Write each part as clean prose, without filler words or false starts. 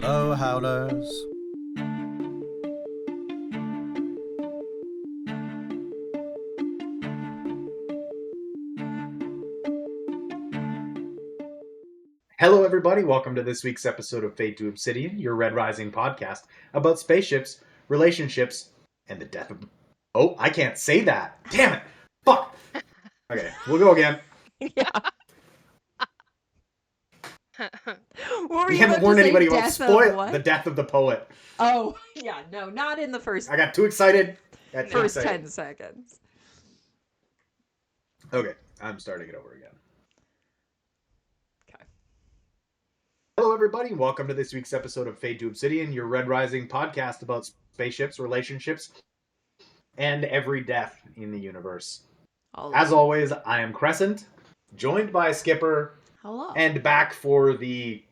Hello, Howlers. Hello, everybody. Welcome to this week's episode of Fade to Obsidian, your Red Rising podcast about spaceships, relationships, and the death of. Oh, I can't say that. Damn it. Fuck. Okay, we'll go again. Yeah. What were We you haven't about to warned say? anybody about Death of the what? death of the poet. Oh, yeah. No, not in the first I got too excited. first 10 seconds. Okay, I'm starting it over again. Okay. Hello, everybody. Welcome to this week's episode of Fade to Obsidian, your Red Rising podcast about spaceships, relationships, and every death in the universe. As always, I am Crescent, joined by Skipper, Hello. and back for the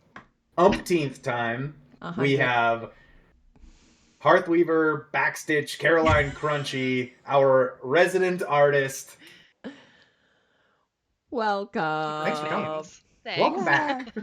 umpteenth time, we 100th. have Hearthweaver, Backstitch, Caroline Crunchy, our resident artist. Welcome. Thanks for coming. Thanks. Welcome back.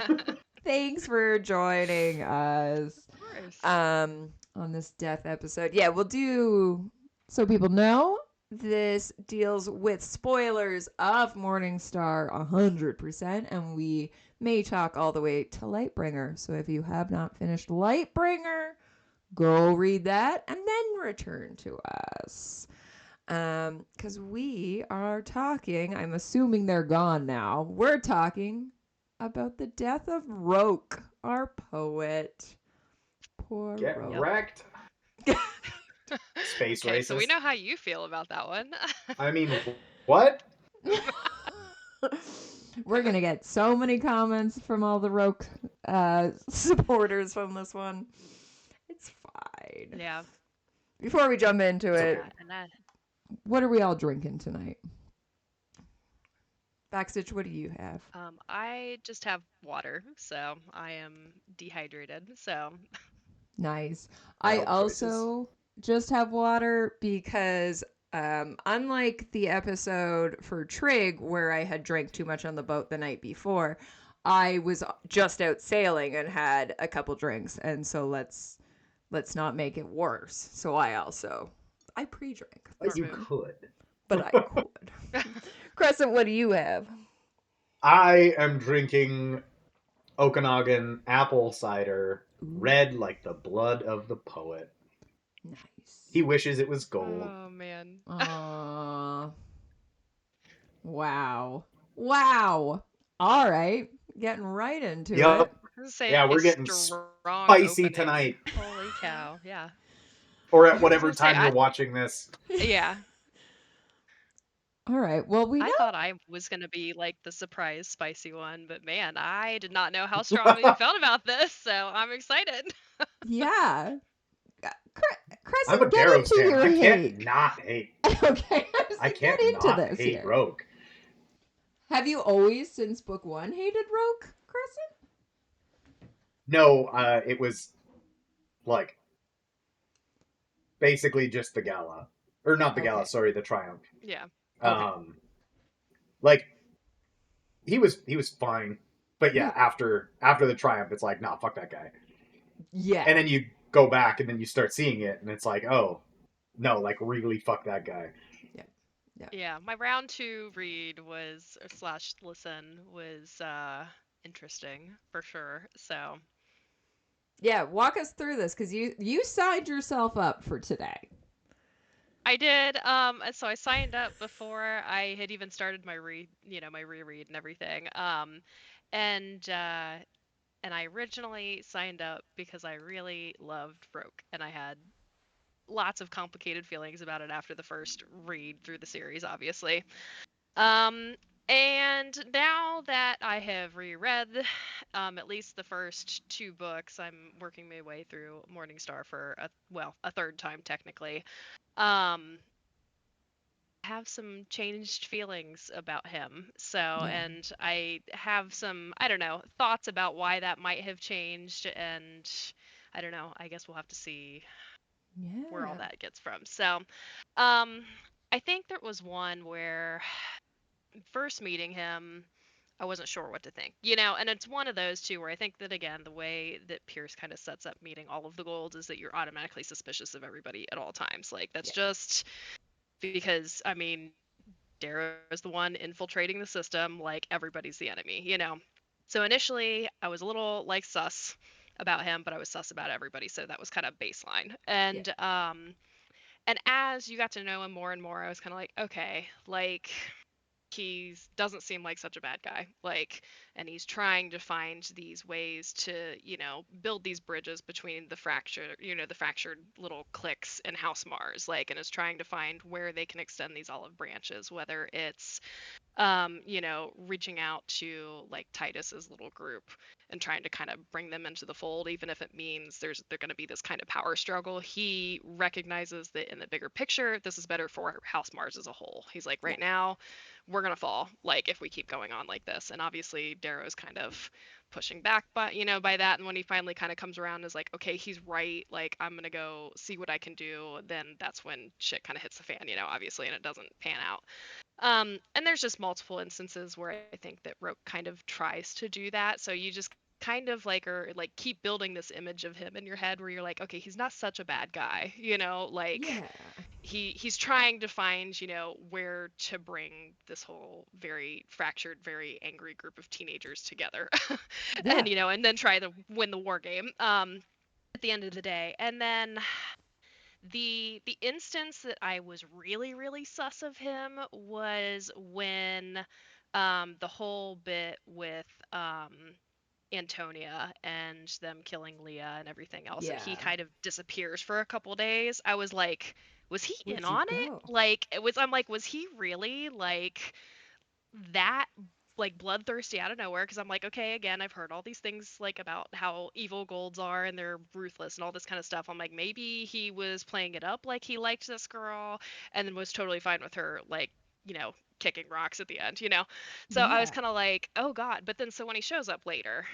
Thanks for joining us Of course. on this death episode. Yeah, we'll do, so people know, this deals with spoilers of Morningstar 100%, and we may talk all the way to Lightbringer. So if you have not finished Lightbringer, go read that and then return to us. Because we are talking, I'm assuming they're gone now. We're talking about the death of Roque, our poet. Poor Get Roque. wrecked. Space Okay, racist. so we know how you feel about that one. I mean, what? We're going to get so many comments from all the Roque supporters from this one. It's fine. Yeah. Before we jump into it, Okay. what are we all drinking tonight? Backstitch, what do you have? I just have water, so I am dehydrated. So Nice. I also just have water because unlike the episode for Trig where I had drank too much on the boat the night before, I was just out sailing and had a couple drinks, and so let's not make it worse. So I pre-drank. You could. But I could. Crescent, what do you have? I am drinking Okanagan apple cider, red like the blood of the poet. Nice. He wishes it was gold. Oh man. Wow. Wow. All right. Getting right into it. Yeah, we're getting strong spicy opening. tonight. Holy cow. Yeah. Or at whatever time you're I- watching this. Yeah. All right. Well, we know. I thought I was going to be like the surprise spicy one, but man, I did not know how strongly you felt about this, so I'm excited. Yeah. Crescent, I'm a get Garros into fan. your I hate. can't not hate. Okay. I can't get into not this hate here. Roque. Have you always, since book one, hated Roque, Crescent? No, it was like basically just the gala, or not the gala. Sorry, the triumph. Yeah. Like he was fine, but yeah, after the triumph, it's like, nah, fuck that guy. Yeah. And then you go back and then you start seeing it, and it's like, oh no, like really fuck that guy. Yeah, my round 2 read was / listen was interesting for sure. So yeah, walk us through this because you signed yourself up for today. I did. So I signed up before I had even started my my reread and everything. And I originally signed up because I really loved Roque, and I had lots of complicated feelings about it after the first read through the series, obviously. And now that I have reread at least the first 2 books, I'm working my way through Morningstar for a third time technically. Have some changed feelings about him. So, and I have some, I don't know, thoughts about why that might have changed, and I don't know, I guess we'll have to see where all that gets from. So, I think there was one where first meeting him, I wasn't sure what to think, you know, and it's one of those two where I think that again, the way that Pierce kind of sets up meeting all of the golds is that you're automatically suspicious of everybody at all times. Like that's Yeah. just because I mean, Darrow's the one infiltrating the system, like everybody's the enemy, you know. So initially, I was a little like sus about him, but I was sus about everybody, so that was kind of baseline. Yeah. And as you got to know him more and more, I was kind of like, okay, like he's doesn't seem like such a bad guy, like, and he's trying to find these ways to, you know, build these bridges between the fracture, you know, the fractured little cliques in House Mars, like, and is trying to find where they can extend these olive branches, whether it's you know, reaching out to like Titus's little group and trying to kind of bring them into the fold, even if it means they're going to be this kind of power struggle. He recognizes that in the bigger picture, this is better for House Mars as a whole. He's like, Yeah. right now, we're going to fall, like if we keep going on like this. And obviously, Darrow's kind of pushing back, but you know, by that, and when he finally kind of comes around and is like, okay, he's right, like I'm gonna go see what I can do, then that's when shit kind of hits the fan, you know, obviously, and it doesn't pan out. And there's just multiple instances where I think that Roke kind of tries to do that. So you just kind of like are like keep building this image of him in your head where you're like, okay, he's not such a bad guy, you know, like Yeah. he's trying to find, you know, where to bring this whole very fractured, very angry group of teenagers together. Yeah. And you know, and then try to win the war game at the end of the day. And then the instance that I was really sus of him was when the whole bit with Antonia and them killing Leah and everything else, and he Yeah. kind of disappears for a couple days. I was like, was he in Where'd you on it? go? Like it was I'm like, was he really like that like bloodthirsty out of nowhere? Because I'm like, okay, again, I've heard all these things like about how evil golds are and they're ruthless and all this kind of stuff. I'm like, maybe he was playing it up like he liked this girl and then was totally fine with her, like, you know, kicking rocks at the end, you know. So I was Yeah. kind of like, oh god. But then so when he shows up later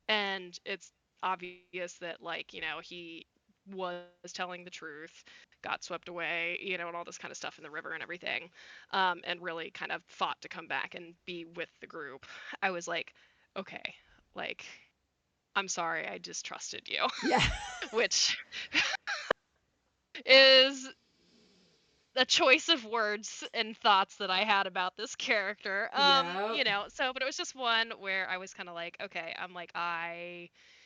and it's obvious that like, you know, he was telling the truth, got swept away, you know, and all this kind of stuff in the river and everything, and really kind of fought to come back and be with the group. I was like, okay, like I'm sorry, I distrusted you, Yeah. which is a choice of words and thoughts that I had about this character. Yeah. You know, so but it was just one where I was kind of like, okay, I'm like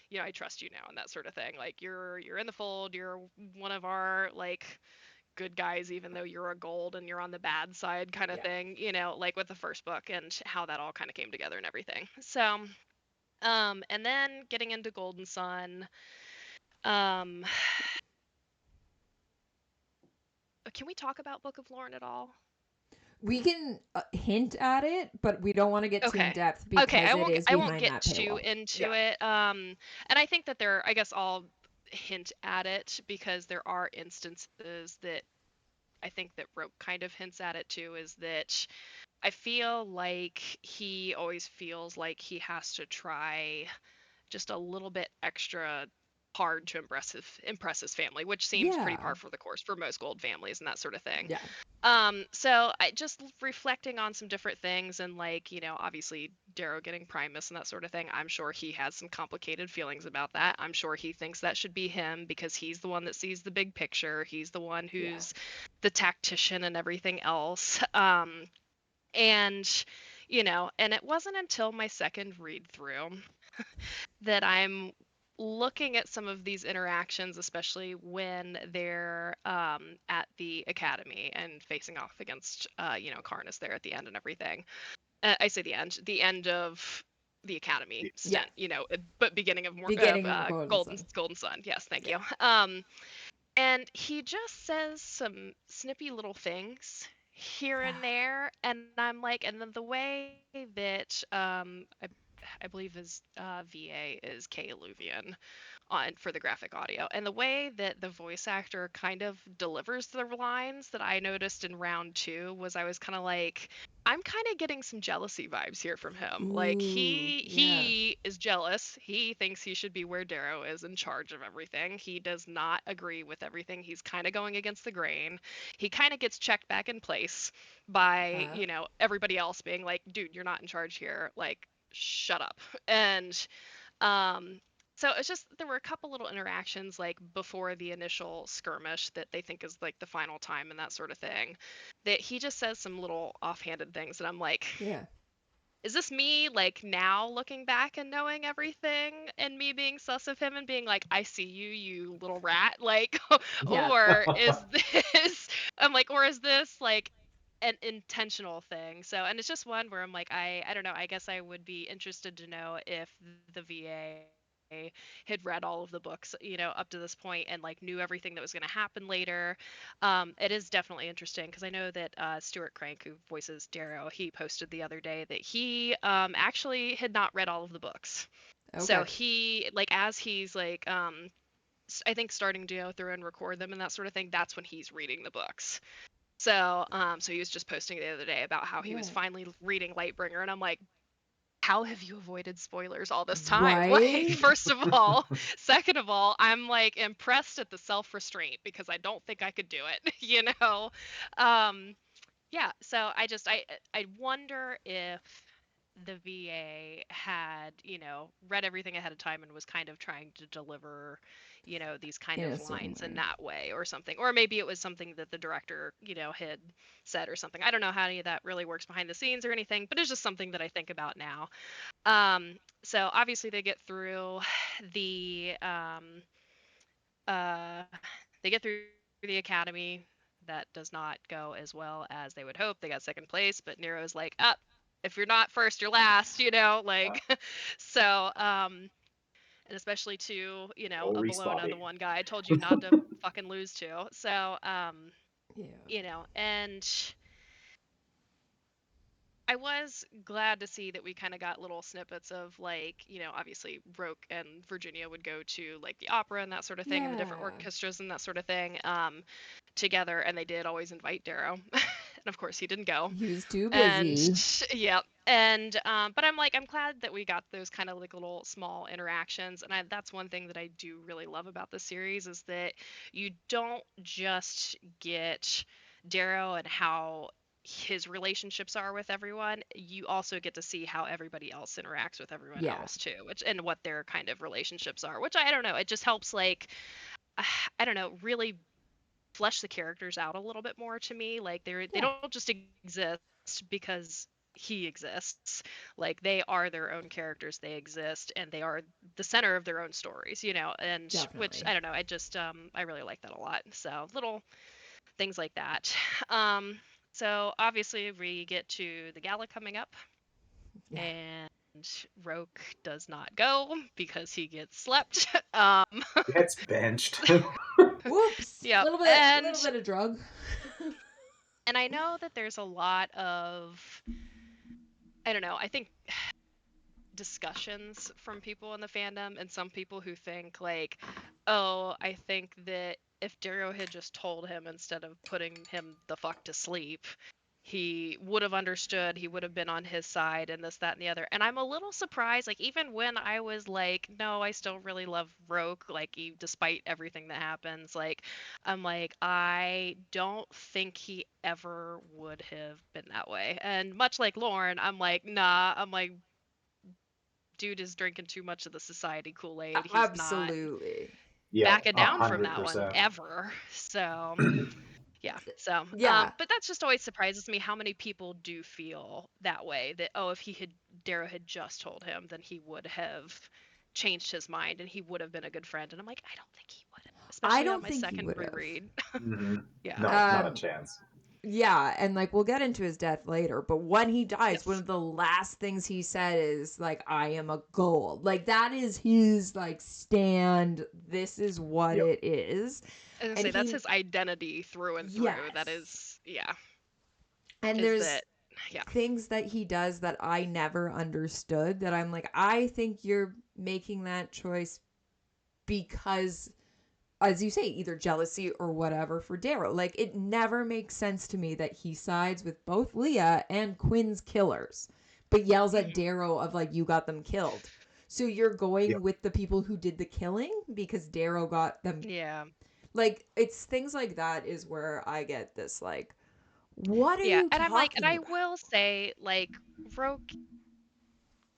you know, I trust you now and that sort of thing. Like you're in the fold, you're one of our like good guys even though you're a gold and you're on the bad side kind of Yeah. thing, you know, like with the first book and how that all kind of came together and everything. So, and then getting into Golden Sun, um can we talk about Book of Lauren at all? We can hint at it, but we don't want to get too in Okay. depth Okay, because it is I won't behind get that too paywall. into Yeah. it. And I think that there I guess I'll hint at it because there are instances that I think that Roke kind of hints at it too, is that I feel like he always feels like he has to try just a little bit extra hard to impress his family, which seems pretty Yeah. par for the course for most gold families and that sort of thing. Yeah. So I just reflecting on some different things and like, you know, obviously Darrow getting Primus and that sort of thing. I'm sure he has some complicated feelings about that. I'm sure he thinks that should be him because he's the one that sees the big picture. He's the one Yeah. who's the tactician and everything else. And you know, and it wasn't until my second read through that I'm looking at some of these interactions, especially when they're at the academy and facing off against, you know, Karnas there at the end and everything. I say the end of the academy Yeah. stint, you know, but beginning of more of Beginning of Golden Sun. Golden Sun. Yes, thank Yeah. you. And he just says some snippy little things here Yeah. and there, and I'm like, and then the way that I believe his VA is Kay Illuvian on for the graphic audio. And the way that the voice actor kind of delivers the lines that I noticed in round 2 was I was kind of like, I'm kind of getting some jealousy vibes here from him. Like Ooh, yeah. he is jealous. He thinks he should be where Darrow is in charge of everything. He does not agree with everything. He's kind of going against the grain. He kind of gets checked back in place by, Uh, everybody else being like, dude, you're not in charge here. Like, shut up. And um so it's just there were a couple little interactions like before the initial skirmish that they think is like the final time and that sort of thing, that he just says some little offhanded things and I'm like, yeah. is this me like now looking back and knowing everything and me being sus of him and being like, I see you, you little rat, like, Yeah. or is this I'm like, or is this like an intentional thing? So, and it's just one where I'm like, I don't know, I guess I would be interested to know if the VA had read all of the books, up to this point and like knew everything that was going to happen later. It is definitely interesting because I know that Stuart Crank, who voices Darrow, he posted the other day that he actually had not read all of the books. So Okay. he, like, as he's like, I think starting to go through and record them and that sort of thing, that's when he's reading the books. So, so he was just posting the other day about how he was Yeah. finally reading Lightbringer, and I'm like, how have you avoided spoilers all this time? Like, Right? first of all, second of all, I'm like impressed at the self-restraint because I don't think I could do it, Um, yeah, so I wonder if the VA had, read everything ahead of time and was kind of trying to deliver, these kind In a of certain lines in way. that way or something. Or maybe it was something that the director, had said or something. I don't know how any of that really works behind the scenes or anything, but it's just something that I think about now. So obviously they get through the uh they get through the academy. That does not go as well as they would hope. They got second place, but Nero's like, up, if you're not first, you're last, like so and especially to, No a Reese Bologna, the Bobby. one guy I told you not to fucking lose to. So Yeah. and I was glad to see that we kind of got little snippets of like, obviously Roque and Virginia would go to like the opera and that sort of thing and the different Yeah. orchestras and that sort of thing together. And they did always invite Darrow. And of course he didn't go. He was too And busy. yeah. And but I'm like, I'm glad that we got those kind of like little small interactions. And that's one thing that I do really love about the series is that you don't just get Darrow and how his relationships are with everyone, you also get to see how everybody else interacts with everyone Yeah. else too, which and what their kind of relationships are, which I don't know, it just helps like I don't know, really flesh the characters out a little bit more to me. Like they Yeah. don't just exist because he exists. Like they are their own characters, they exist and they are the center of their own stories, and which Definitely. I don't know, I just I really like that a lot. So little things like that. Um, so obviously we get to the gala coming up, Yeah. and Roke does not go because he gets slept. Gets benched. Whoops. Yep, Little bit of drug. and I know that there's a lot of I don't know. I think discussions from people in the fandom and some people who think like, oh, I think that if Darrow had just told him instead of putting him the fuck to sleep, he would have understood, he would have been on his side and this, that, and the other. And I'm a little surprised, like even when I was like, no, I still really love Roke, like despite everything that happens, like I'm like, I don't think he ever would have been that way. And much like Lauren, I'm like, nah, I'm like, dude is drinking too much of the society Kool-Aid. He's not Absolutely. Yeah, backing down from that one 100%. ever. So yeah. So Yeah. but that's just always surprises me how many people do feel that way. That oh, if Darrow had just told him, then he would have changed his mind and he would have been a good friend. And I'm like, I don't think he would have, I especially on don't my think he second would have. reread. Hmm. Yeah. No, not a chance. Yeah, and like we'll get into his death later, but when he dies, one Yes. of the last things he said is like, I am a gold. Like that is his like stand. This is what Yep. it is. I was gonna And say that's he his identity through and through. That yes. is yeah. And Is there's that yeah. things that he does that I never understood that I'm like, I think you're making that choice because, as you say, either jealousy or whatever for Darrow. Like, it never makes sense to me that he sides with both Leah and Quinn's killers, but yells at Mhm. Darrow of, like, you got them killed. So you're Yeah. going with the people who did the killing because Darrow got them. Yeah. Like, it's things like that is where I get this, like, what are Yeah. you And I'm like, and talking I about? will say, like, Roke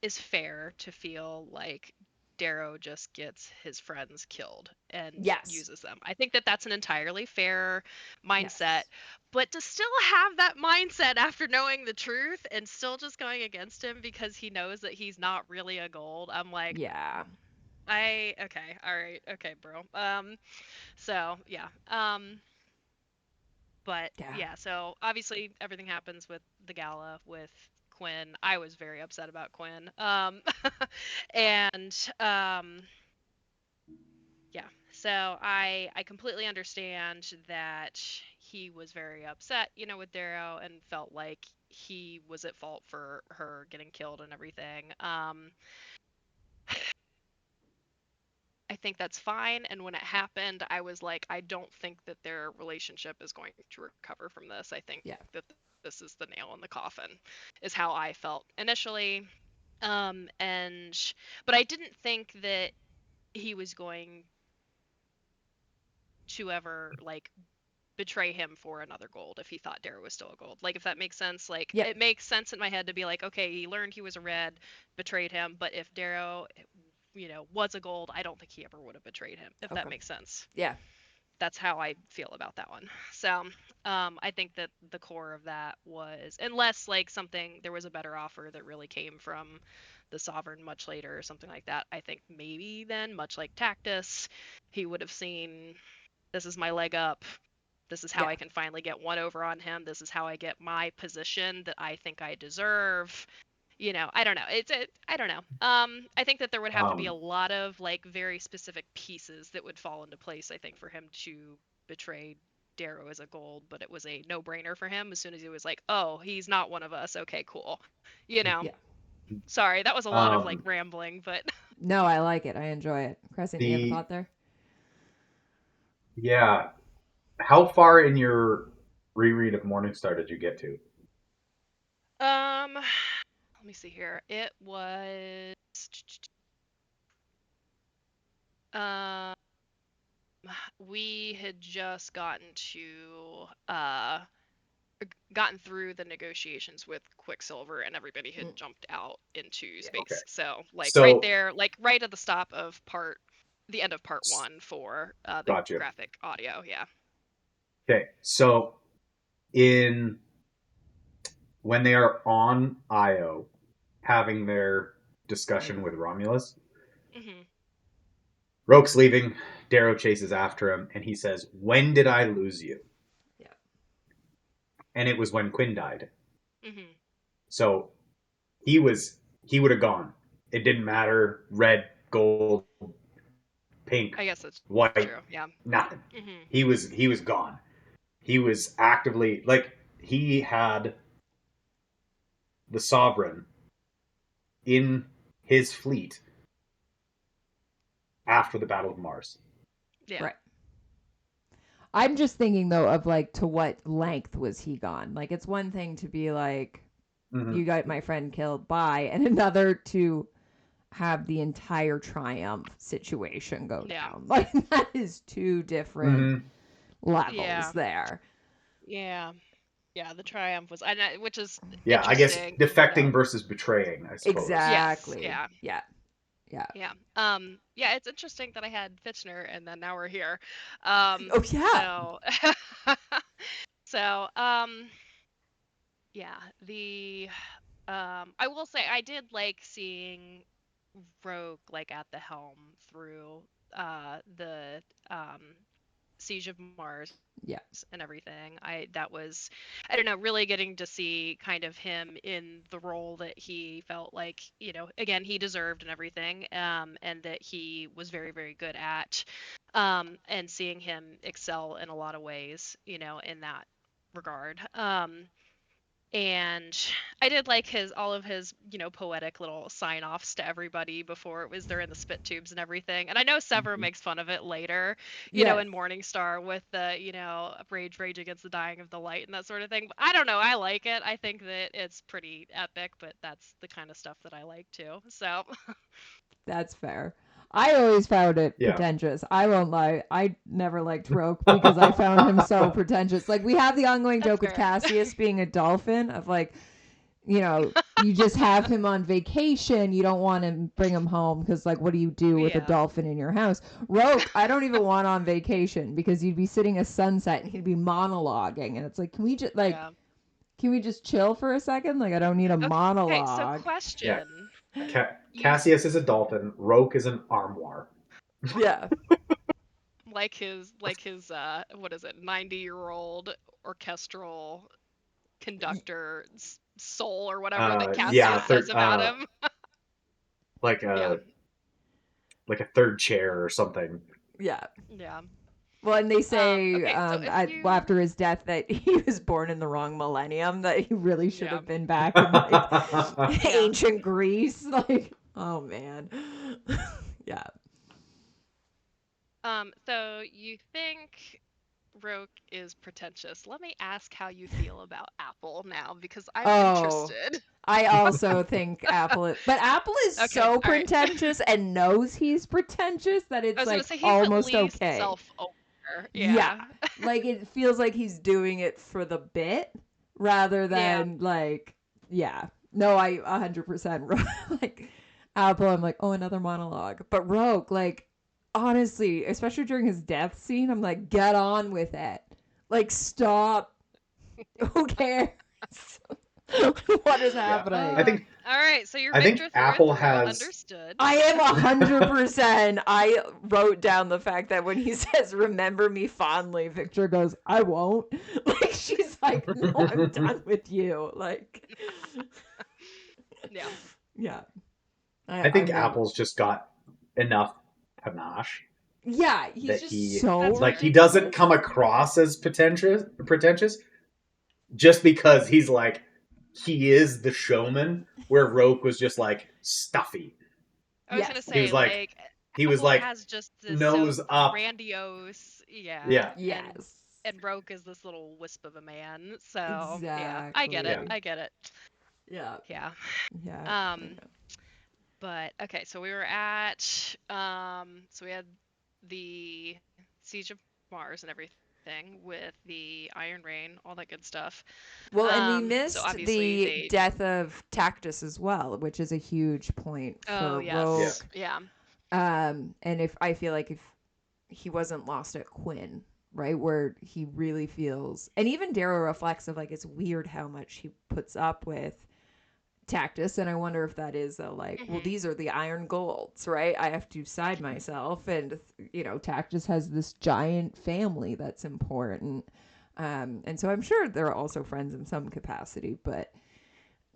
is fair to feel like Darrow just gets his friends killed and Yes. uses them. I think that that's an entirely fair mindset, Yes. but to still have that mindset after knowing the truth and still just going against him because he knows that he's not really a gold, I'm like, Yeah. okay, all right, okay, bro. So yeah. But Yeah. yeah, so obviously everything happens with the gala with Quinn. I was very upset about Quinn. And yeah, so I completely understand that he was very upset, with Darrow and felt like he was at fault for her getting killed and everything. I think that's fine. And when it happened, I was like, I don't think that their relationship is going to recover from this. I think Yeah. that this is the nail in the coffin, is how I felt initially. And but I didn't think that he was going to ever like betray him for another gold if he thought Darrow was still a gold. Like if that makes sense. Like Yep. it makes sense in my head to be like, okay, he learned he was a red, betrayed him, but if Darrow, was a gold, I don't think he ever would have betrayed him, if that Okay. makes sense. Yeah. That's how I feel about that one. So, I think that the core of that was, unless like something there was a better offer that really came from the sovereign much later or something like that. I think maybe then, much like Tactus, he would have seen this is my leg up. This is how Yeah. I can finally get one over on him. This is how I get my position that I think I deserve. I don't know. I don't know. I think that there would have to be a Um, lot of like very specific pieces that would fall into place, I think, for him to betray Darrow as a gold, but it was a no-brainer for him as soon as he was like, "Oh, he's not one of us. Okay, cool." You know. Yeah. Sorry, that was a lot of like um, rambling, but No, I like it. I enjoy it. Crescent, you have a the thought there? yeah. How far in your reread of Morningstar did you get to? let me see here. It was um we had just gotten through the negotiations with Quicksilver and everybody had Mm. jumped out into Yeah. Okay. space. So like right So, there, like right at the stop of the end of part one for the gotcha. graphic audio. Yeah. Okay. So, in when they are on Io having their discussion Mm. with Romulus, Hmm. Roke's leaving, Darrow chases after him, and he says, "When did I lose you?" Yeah. And it was when Quinn died. Hmm. So he would have gone. It didn't matter red, gold, pink, I guess that's white, true. Yeah. nothing. Hmm. He was gone. He was actively like he had the sovereign in his fleet after the Battle of Mars. Yeah. Right. I'm just thinking though of like to what length was he gone? Like it's one thing to be like Mm-hmm. you got my friend killed by and another to have the entire triumph situation go Yeah. down. Like that is two different Mm-hmm. levels Yeah. there. Yeah. Yeah. The triumph was, which is Yeah, I guess interesting. defecting versus betraying, I suppose. Yes. Exactly. Yeah. Yeah. Yeah. Yeah. Yeah, it's interesting that I had Fitchner and then now we're here. Oh yeah. So so yeah, the I will say I did like seeing Rogue like at the helm through the um Siege of Mars Yeah. and everything. That was, I don't know, really getting to see kind of him in the role that he felt like, again, he deserved and everything, and that he was very, very good at, and seeing him excel in a lot of ways, in that regard. And I did like all of his, poetic little sign-offs to everybody before it was they're in the spit tubes and everything. And I know Sever Mhm. makes fun of it later, Yes. in Morningstar with the, rage against the dying of the light and that sort of thing. But I don't know, I like it. I think that it's pretty epic, but that's the kind of stuff that I like too. So, That's fair. I always found it Yeah. pretentious. I won't lie. I never liked Roke because I found him so pretentious. Like, we have the ongoing that's joke with fair. Cassius being a dolphin of like, you just have him on vacation. You don't want to bring him home because, like, what do you do with a Yeah. dolphin in your house? Roke, I don't even want on vacation because you'd be sitting at sunset and he'd be monologuing. And it's like, Yeah. can we just chill for a second? Like, I don't need a Okay, so monologue. Yeah. question. You Cassius is a dolphin. Roke is an armoire. Yeah. like his what is it, 90-year-old orchestral conductor soul or whatever that Yeah, Cassius says third, about him. like Yeah. a third chair or something. Yeah. Yeah. Well, and they say Okay, so if you after his death that he was born in the wrong millennium, that he really should yeah. have been back in like Yeah. ancient Greece. Like, oh man. Yeah. So you think Roke is pretentious. Let me ask how you feel about Apple now because I'm Oh, interested. I also think but Apple is Okay, so all right. pretentious and knows he's pretentious that I it's was gonna like say he's at almost least okay. self-aware. Yeah. Yeah. Like, it feels like he's doing it for the bit rather Yeah. than like, yeah. No, I 100% like Apple. I'm like, oh, another monologue. But Rogue, like, honestly, especially during his death scene, I'm like, get on with it. Like, stop. Who cares? What is Yeah. I happening? think All right, so you're I think Victor through and Apple through. has Understood. I am 100%. I wrote down the fact that when he says, remember me fondly, Victor goes, I won't. Like, she's like, no, I'm done with you. Like, Yeah. yeah. I I think mean, Apple's just got enough panache yeah, he's that just he so That's like fair. he doesn't ridiculous. come across as pretentious just because he is the showman where Roke was just like stuffy. I was gonna Yes. He say, was like like, he was Apple like has just this so nose up. grandiose, yeah, Yeah. and Yes. Roke is this little wisp of a man. So yeah, I get it. Yeah. Exactly. I get it. Yeah. Yeah. Yeah. I Um, know. but okay, so we were at so we had the Siege of Mars and everything with the Iron Rain, all that good stuff. Well, and we So missed obviously the they death of Tactus as well, which is a huge point oh for Yeah. Rogue. yes. Yeah. And if I feel like if he wasn't lost at Quinn, right, where he really feels, and even Darrow reflects of like it's weird how much he puts up with Tactus, and I wonder if that is a like, well, Mhm. these are the iron golds, right? I have to side myself, and Tactus has this giant family that's important, and so I'm sure they're also friends in some capacity, but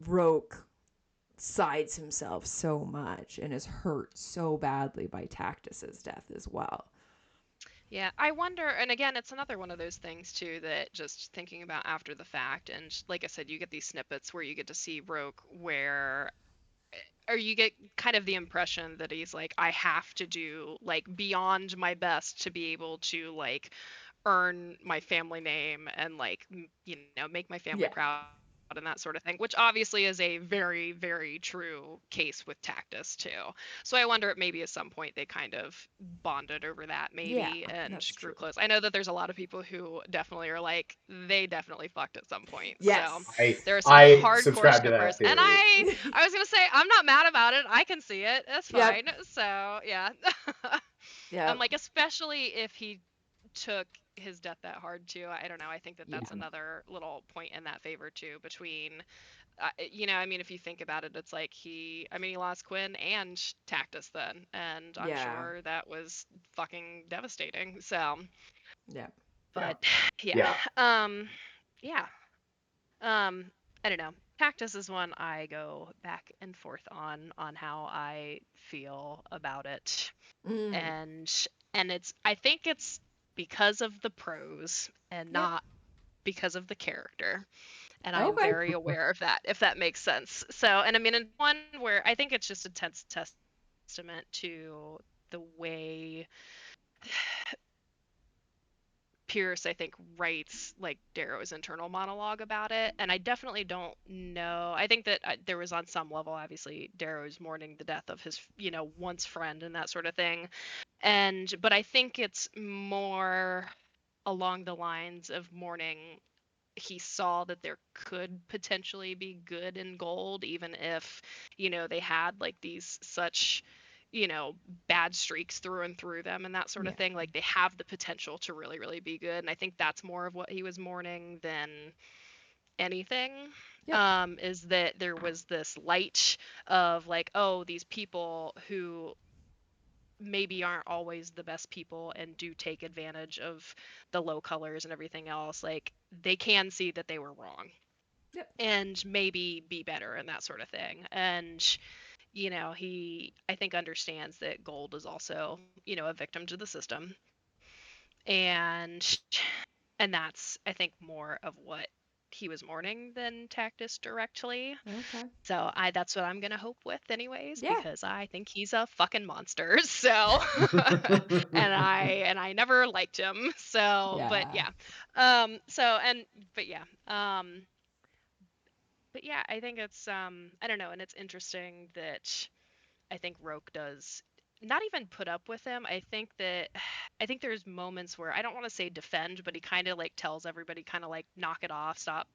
Roke sides himself so much and is hurt so badly by Tactus's death as well. Yeah, I wonder, and again, it's another one of those things too that just thinking about after the fact, and like I said, you get these snippets where you get to see Roke where, or you get kind of the impression that he's like, I have to do like beyond my best to be able to like earn my family name and like make my family Yeah. proud and that sort of thing, which obviously is a very very true case with Tactus too. So I wonder if maybe at some point they kind of bonded over that Yeah, maybe and that's grew true. close. I know that there's a lot of people who definitely are like they definitely fucked at some point, so Yes. I there are some I hardcore subscribe to that shippers, and theory. I was gonna say I'm not mad about it. I can see it. It's Yep. fine. So yeah. Yep. Like especially if he took his death that hard too. I don't know. I think that Yeah. that's another little point in that favor too. Between, I mean, if you think about it, it's like he lost Quinn and Tactus then, and I'm Yeah. sure that was fucking devastating. So, Yeah. Yeah. but yeah, Yeah. yeah, um, I don't know. Tactus is one I go back and forth on how I feel about it, Mm. and I think it's because of the prose and Yep. not because of the character. and I'm Okay. very aware of that, if that makes sense. So, and I mean, in one where I think it's just a testament to the way Pierce, I think, writes like Darrow's internal monologue about it. And I definitely don't know. I think that there was on some level, obviously, Darrow's mourning the death of his, once friend and that sort of thing. But I think it's more along the lines of mourning. He saw that there could potentially be good in gold, even if, they had like these such, you know, bad streaks through and through them and that sort of Yeah. thing. Like they have the potential to really, really be good. And I think that's more of what he was mourning than anything. Yep. Is that there was this light of like, oh, these people who maybe aren't always the best people and do take advantage of the low colors and everything else, like they can see that they were wrong Yep. and maybe be better and that sort of thing. And he, I think, understands that gold is also, a victim to the system. And that's, I think, more of what he was mourning than Tactus directly. Okay. So that's what I'm gonna hope with anyways, Yeah. because I think he's a fucking monster. So and I never liked him. So but Yeah. yeah. So and but yeah. But yeah, I think it's I don't know, and it's interesting that I think Roke does not even put up with him. I think that I think there's moments where I don't want to say defend, but he kind of like tells everybody kind of like knock it off, stop,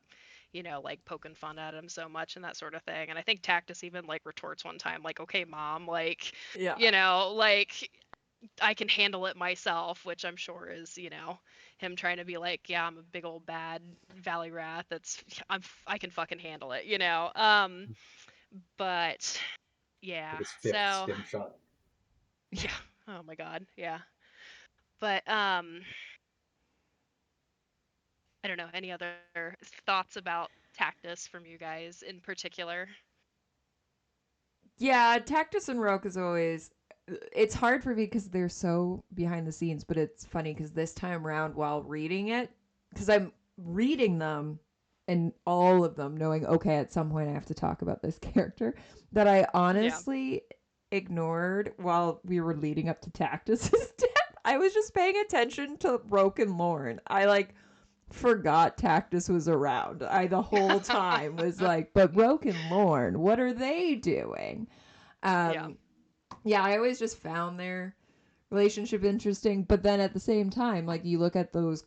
like poking fun at him so much and that sort of thing. And I think Tactus even like retorts one time like, "Okay, mom, like, Yeah. like I can handle it myself," which I'm sure is, him trying to be like, "Yeah, I'm a big old bad Valley Rat. I can fucking handle it." But yeah. Like his fifth So stim shot. yeah. Oh my God. Yeah. But I don't know. Any other thoughts about Tactus from you guys in particular? Yeah, Tactus and Roke is always. It's hard for me because they're so behind the scenes, but it's funny because this time around, while reading it, because I'm reading them and all of them, knowing, okay, at some point I have to talk about this character, that I Yeah. honestly ignored while we were leading up to Tactus's death. I was just paying attention to Roke and Lorne. I like forgot Tactus was around. I the whole time was like, but Roke and Lorne, what are they doing? Yeah. Um, yeah, I always just found their relationship interesting, but then at the same time, like you look at those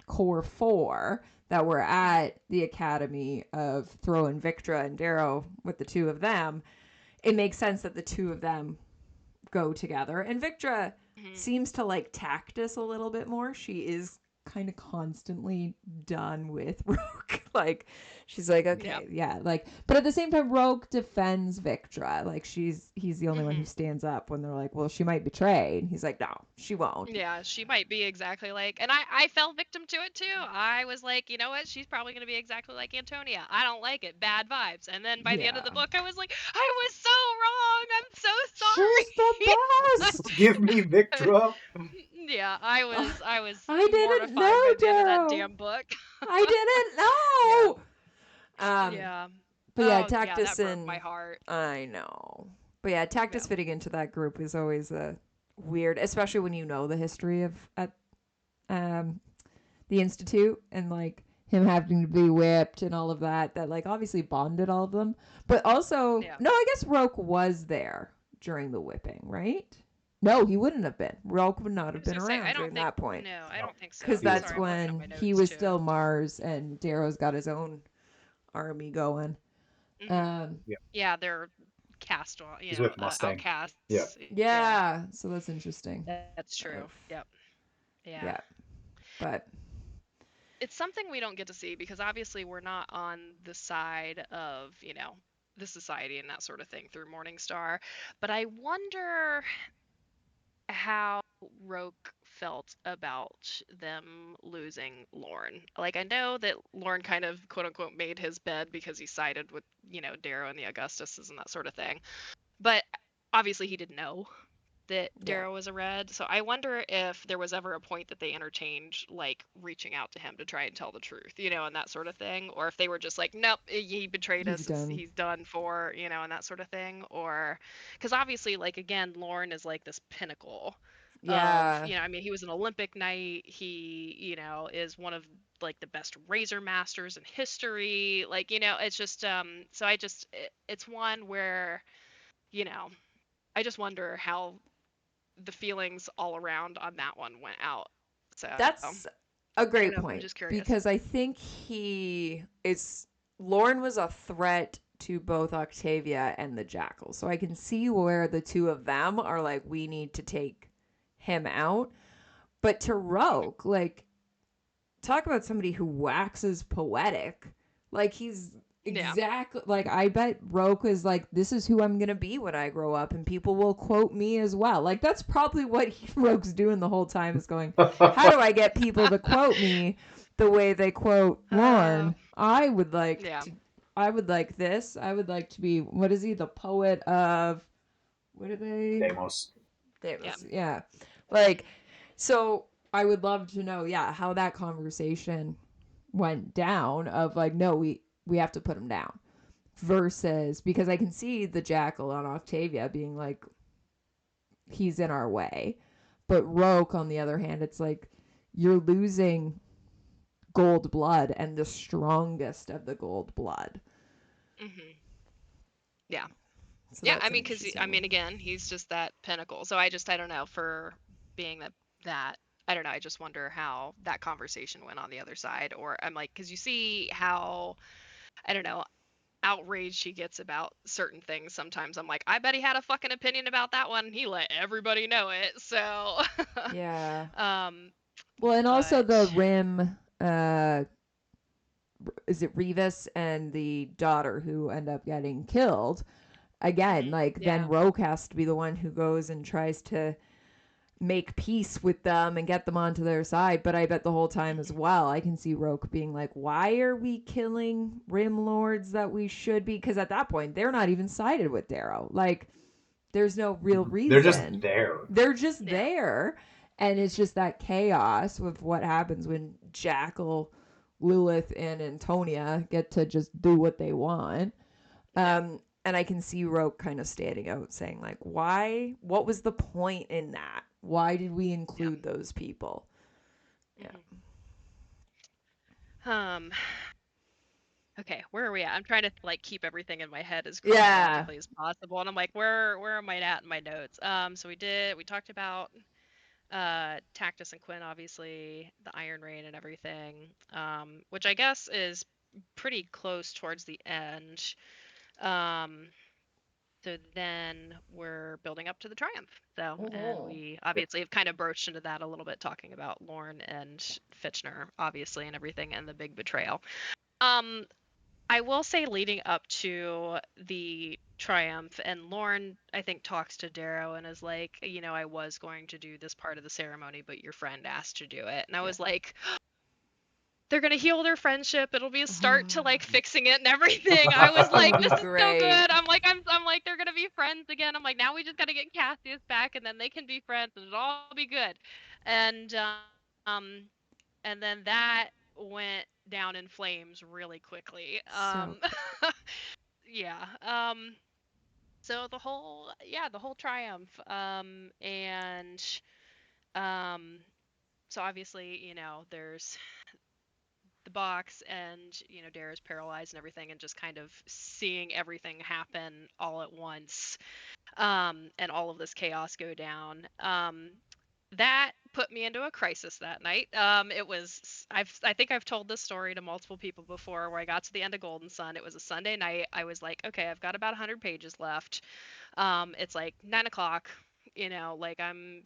core four that were Hmm. at the Academy of Throw and Victra and Darrow with the two of them, it makes sense that the two of them go together. And Victra Hmm. seems to like Tactus a little bit more. She is kind of constantly done with Rogue. Like she's like, Yeah. okay, yeah, like but at the same time Rogue defends Victra. Like he's the only one who Hmm. stands up when they're like, well, she might betray. And he's like, no, she won't. Yeah, she might be exactly like, and I fell victim to it too. I was like, you know what? She's probably going to be exactly like Antonia. I don't like it. Bad vibes. And then by the end of Yeah. the book, I was like, I was so wrong. I'm so She's the sorry. best. Give me Victra. Yeah, I was I didn't mortified know, by the end of that Darrow. damn book. I didn't Yeah. know. Yeah. But yeah, Oh, yeah, Tactus that broke my and heart. I know. But yeah, Yeah. Tactus fitting into that group is always a weird, especially when you know the history of at um the institute and like him having to be whipped and all of that. That like obviously bonded all of them. But also, Yeah. no, I guess Roke was there during the whipping, right? No, he wouldn't have been. Roke would not I have was been gonna say, around I don't during think, that point no, I No, don't think because so. he was that's Sorry, I'm gone. looking at when my he notes was too. still Mars and Darrow's got his own army going. Hmm. Um, Yeah, Yeah, they're he's with Mustang. Yeah, outcasts. Yeah, yeah, so that's interesting. that's true. Of Yep. Yeah. yeah, but It's something we don't get to see because obviously we're not on the side of, the society and that sort of thing through Morningstar. But I wonder how Roke felt about them losing Lorne. Like, I know that Lorne kind of quote unquote made his bed because he sided with, Darrow and the Augustus's and that sort of thing. But obviously he didn't know that Yeah. Darrow was a red. So I wonder if there was ever a point that they interchanged, like reaching out to him to try and tell the truth, and that sort of thing, or if they were just like, nope, he betrayed He's us, done. he's done for, and that sort of thing, or because obviously, like again, Lorne is like this pinnacle of, Yeah. I mean, he was an Olympic knight. He, is one of like the best razor masters in history. Like, it's just so it's one where, you know, I just wonder how the feelings all around on that one went out. So That's a I don't great know. I'm point just curious. because I think he is Lorne was a threat to both Octavia and the Jackal. So I can see where the two of them are like, we need to take him out. But to Mhm. Roke, like, talk about somebody who waxes poetic. Like, he's Yeah. exactly like, I bet Roke is like, this is who I'm gonna be when I grow up, and people will quote me as well. Like, that's probably what Roke's doing the whole time, is going, how do I get people to quote me the way they quote Uh, Lorne? yeah. I would like this. I would like to be, what is he, the poet of, what are they? Deimos. Yeah. Davis, yeah. Like, so I would love to know, yeah, how that conversation went down of like, no, we have to put him down. Versus, because I can see the Jackal on Octavia being like, he's in our way. But Roke, on the other hand, it's like, you're losing gold blood and the strongest of the gold blood. Hmm. Yeah. So Yeah. that's I an mean, because interesting I one. mean, again, he's just that pinnacle. So I don't know, for being that I don't know. I just wonder how that conversation went on the other side. Or I'm like, because you see how, I don't know, outraged he gets about certain things sometimes. I'm like, I bet he had a fucking opinion about that one. He let everybody know it. So, Yeah. um, Well, and also the but Rim, is it Revis and the daughter who end up getting killed? Again, mhm, like, then yeah, Roke has to be the one who goes and tries to make peace with them and get them onto their side. But I bet the whole time as mhm, well, I can see Roke being like, why are we killing Rim Lords that we should be? Because at that point, they're not even sided with Darrow. Like, there's no real They're just reason. there. They're just yeah, there. And it's mhm, just that chaos with what happens when Jackal, Lilith, and Antonia get to just do what they want. yeah, And I can see Roke kind of standing out saying, like, why? What was the point in that? Why did we yeah. include those people? Yeah. Mhm. Um, okay, where are we at? I'm trying to like keep everything in my head as Yeah. chronologically as possible, and I'm like, where am I at in my notes? So we talked about Tactus and Quinn, obviously, the Iron Rain and everything, which I guess is pretty close towards the end. Um, so then we're building up to the triumph. So, and Mm-hmm. we Yep. obviously have kind of broached into that a little bit, talking about Lorne and Fitchner, obviously, and everything, and the big betrayal. Um, I will say, leading up to the triumph, and Lorne, I think, talks to Darrow and is like, I was going to do this part of the ceremony, but your friend asked to do it. And I Yeah. was like, they're gonna heal their friendship. It'll be a start to like fixing it and everything. I was It'll like, be this is so great. good. I'm like, they're gonna be friends again. I'm like, now we just gotta get Cassius back, and then they can be friends, and it'll all be good. And and then that went down in flames really quickly. So quick. Yeah. So the whole triumph. And um, so obviously, there's the box, and Dara's paralyzed and everything, and just kind of seeing everything happen all at once, and all of this chaos go down. That put me into a crisis that night. It was I think I've told this story to multiple people before, where I got to the end of Golden Sun. It was a Sunday night. I was like, okay, I've got about 100 pages left. It's like 9 o'clock. Like, I'm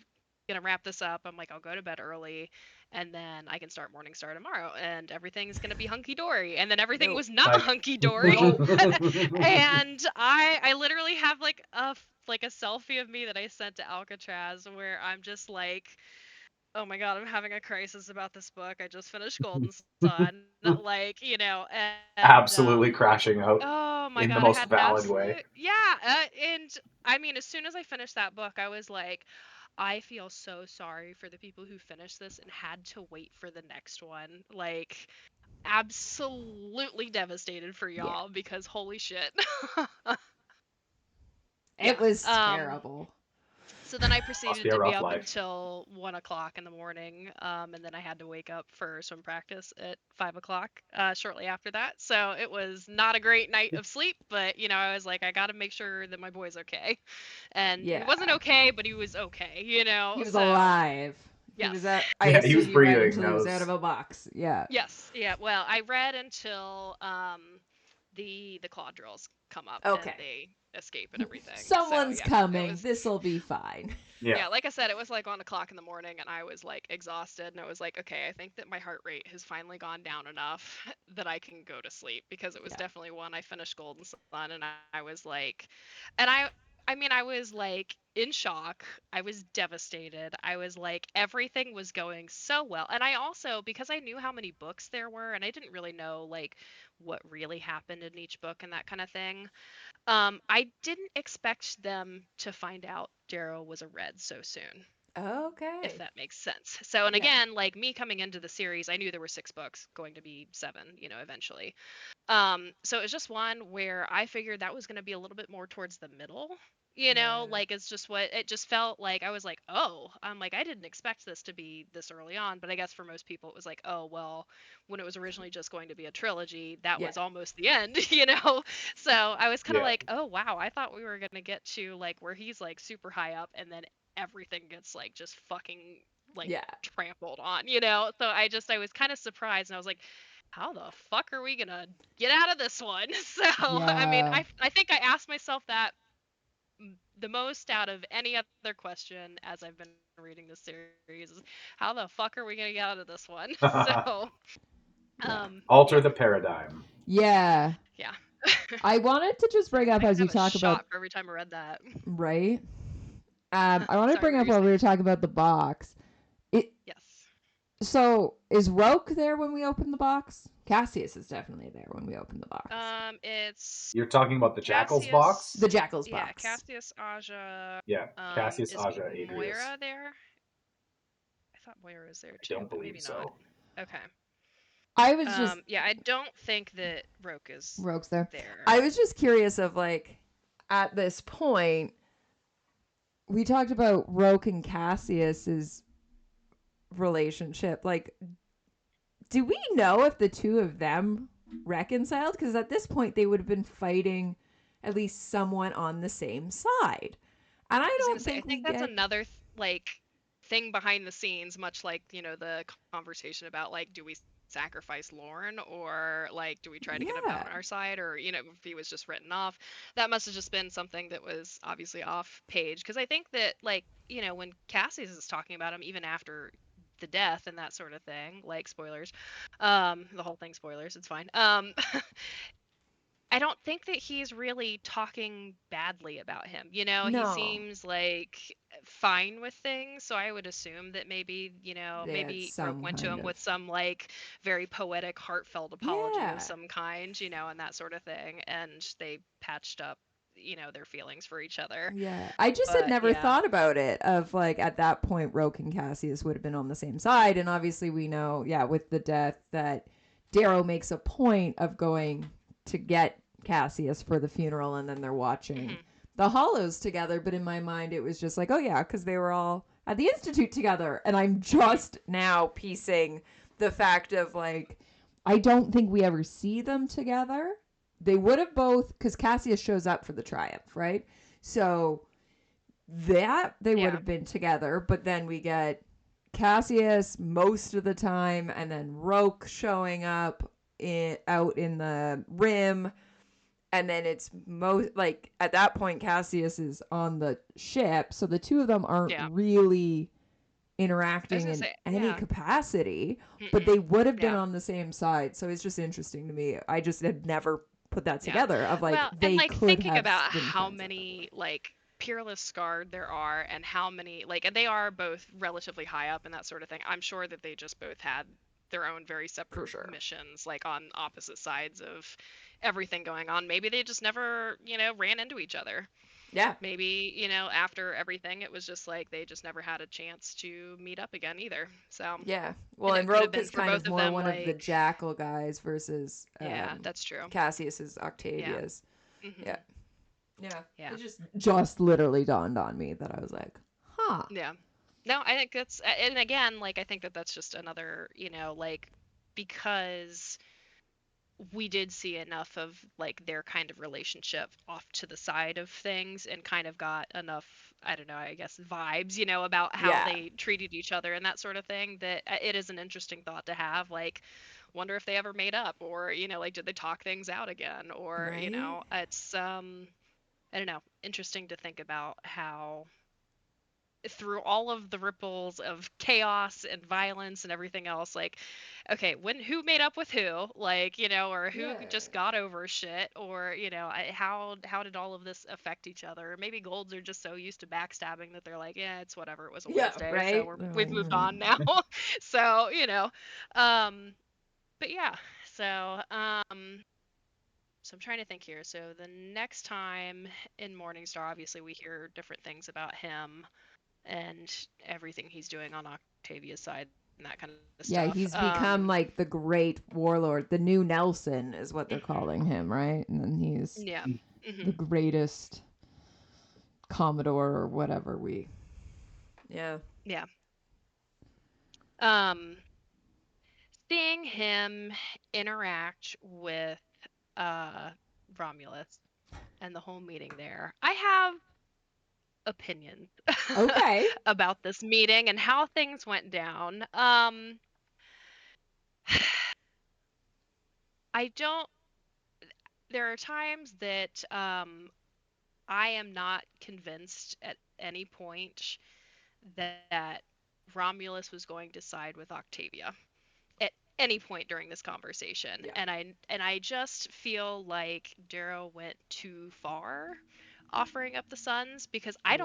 gonna wrap this up. I'm like, I'll go to bed early, and then I can start Morning Star tomorrow, and everything's gonna be hunky dory. And then everything Nope. was not Like, hunky dory. Nope. And I literally have like a selfie of me that I sent to Alcatraz, where I'm just like, oh my god, I'm having a crisis about this book. I just finished Golden Sun, like, and Absolutely crashing out oh my god, in I the had most valid absolute way. and I mean, as soon as I finished that book, I was like, I feel so sorry for the people who finished this and had to wait for the next one. Like, absolutely devastated for Yeah. y'all because holy shit. It Yeah. was terrible. So then I Must proceeded be a to be rough up life. until 1 o'clock in the morning, and then I had to wake up for swim practice at 5 o'clock shortly after that. So it was not a great night of sleep, but I was like, I got to make sure that my boy's okay, and he Yeah. wasn't okay, but he was okay, He was So alive. He was yes, out. I Yeah, he was assume you read breathing. until he That was out of was a box. Yeah. yes, yeah. Well, I read until the claw drills come up and Okay. they escape and everything. So Someone's yeah, it coming. was. This'll be fine. yeah. Yeah, like I said, it was like 1 o'clock in the morning, and I was like exhausted, and I was like, okay, I think that my heart rate has finally gone down enough that I can go to sleep because it was Yeah. definitely one I finished Golden Sun, and I was like, and I mean, I was like in shock. I was devastated. I was like, everything was going so well, and I also because I knew how many books there were, and I didn't really know like what really happened in each book and that kind of thing. I didn't expect them to find out Darrow was a red so soon, if Okay. that makes sense. So, and Yeah. again, like me coming into the series, I knew there were 6 books, going to be 7, eventually. So it was just one where I figured that was going to be a little bit more towards the middle. Yeah. Like it's just what it just felt like. I was like, oh, I'm like, I didn't expect this to be this early on, but I guess for most people it was like, oh, well, when it was originally just going to be a trilogy, that Yeah. was almost the end. So I was kind of Yeah. like, oh, wow, I thought we were going to get to like where he's like super high up and then everything gets like just fucking like Yeah. trampled on. So I was kind of surprised and I was like, how the fuck are we gonna get out of this one? So I mean, Yeah. I think I asked myself that the most out of any other question as I've been reading this series is how the fuck are we gonna get out of this one? So Yeah. yeah, Alter the paradigm. Yeah. yeah. I wanted to just So bring I up could as have you a talk about shot for every time I read that. right. I wanted to Sorry, bring what were up you while we were saying? talking about the box. It Yes. so is Roque there when we open the box? Cassius is definitely there when we open the box. It's You're talking about the Jackals Cassius. box? The Jackal's Yeah, box. Cassius, Aja. Yeah. Cassius, Is Aja, Adrius. Moira there? I thought Moira was there I too, don't but believe maybe not. so. Okay. I was just Yeah, I don't think that Roke is Rogue's there. there. I was just curious of like at this point we talked about Roque and Cassius's relationship. Like, do we know if the two of them reconciled? Because at this point they would have been fighting at least somewhat on the same side. And I I was gonna don't say, I think we think that's get another like thing behind the scenes, much like the conversation about like, do we sacrifice Lorne or like, do we try to get him yeah. on our side, or if he was just written off, that must have just been something that was obviously off page. Because I think that like when Cassius is talking about him, even after the death and that sort of thing, like spoilers, the whole thing spoilers, it's fine. I don't think that he's really talking badly about him. He No. seems like fine with things. So I would assume that They had maybe Roke some went to kind him of with some like very poetic, heartfelt apology of yeah. some kind, and that sort of thing. And they patched up, their feelings for each other. Yeah. I just had But never yeah. thought about it of like at that point Roque and Cassius would have been on the same side. And obviously we know, yeah, with the death that Darrow makes a point of going to get Cassius for the funeral and then they're watching Hmm. the Hollows together. But in my mind it was just like, oh yeah, because they were all at the Institute together. And I'm Hmm. just now piecing the fact of like I don't think we ever see them together. They would have both because Cassius shows up for the triumph, right? So that they would Yeah. have been together, but then we get Cassius most of the time, and then Roque showing up out in the rim, and then it's most like at that point Cassius is on the ship, so the two of them aren't Yeah. really I was interacting gonna in say, any yeah. capacity, but Mm-mm. they would have been Yeah. on the same side. So it's just interesting to me. I just had never put that Yeah. together of like Well, and they like could thinking have about been how friends at that many point. like peerless Scarred there are, and how many, like, and they are both relatively high up and that sort of thing. I'm sure that they just both had their own very separate For sure. missions, like on opposite sides of everything going on. Maybe they just never, ran into each other. Yeah. Maybe, after everything, it was just like they just never had a chance to meet up again either. So, Yeah. Well, and and it could have Roke been is for kind both of of more them, one of the like, Jackal guys versus yeah, that's true. Cassius is Yeah. Octavia's. Yeah. Hmm. Yeah. Yeah. It just literally dawned on me that I was like, huh. Yeah. No, I think that's, and again, like, I think that that's just another, like, because we did see enough of like their kind of relationship off to the side of things and kind of got enough, I don't know, I guess vibes, about how Yeah. they treated each other and that sort of thing, that it is an interesting thought to have, like, wonder if they ever made up, or like, did they talk things out again, or Right? it's I don't know, interesting to think about how through all of the ripples of chaos and violence and everything else, like, okay, who made up with who, like, or who Yeah. just got over shit, or how did all of this affect each other? Or maybe Golds are just so used to backstabbing that they're like, yeah, it's whatever, it was a Yeah, Wednesday, so right? we've moved on now. So, um but yeah, so so I'm trying to think here. So the next time in Morningstar, obviously we hear different things about him and everything he's doing on Octavia's side and that kind of Yeah, stuff. he's become like the great warlord. The new Nelson is what they're Mhm. calling him, right? And then he's Yeah. the Hmm. greatest Commodore or whatever we. Yeah. Yeah. Um, Seeing him interact with uh Romulus and the whole meeting there, I have opinions Okay. about this meeting and how things went down. I don't. There are times that I am not convinced at any point that Romulus was going to side with Octavia at any point during this conversation. Yeah. And I just feel like Darrow went too far offering up the sons, because I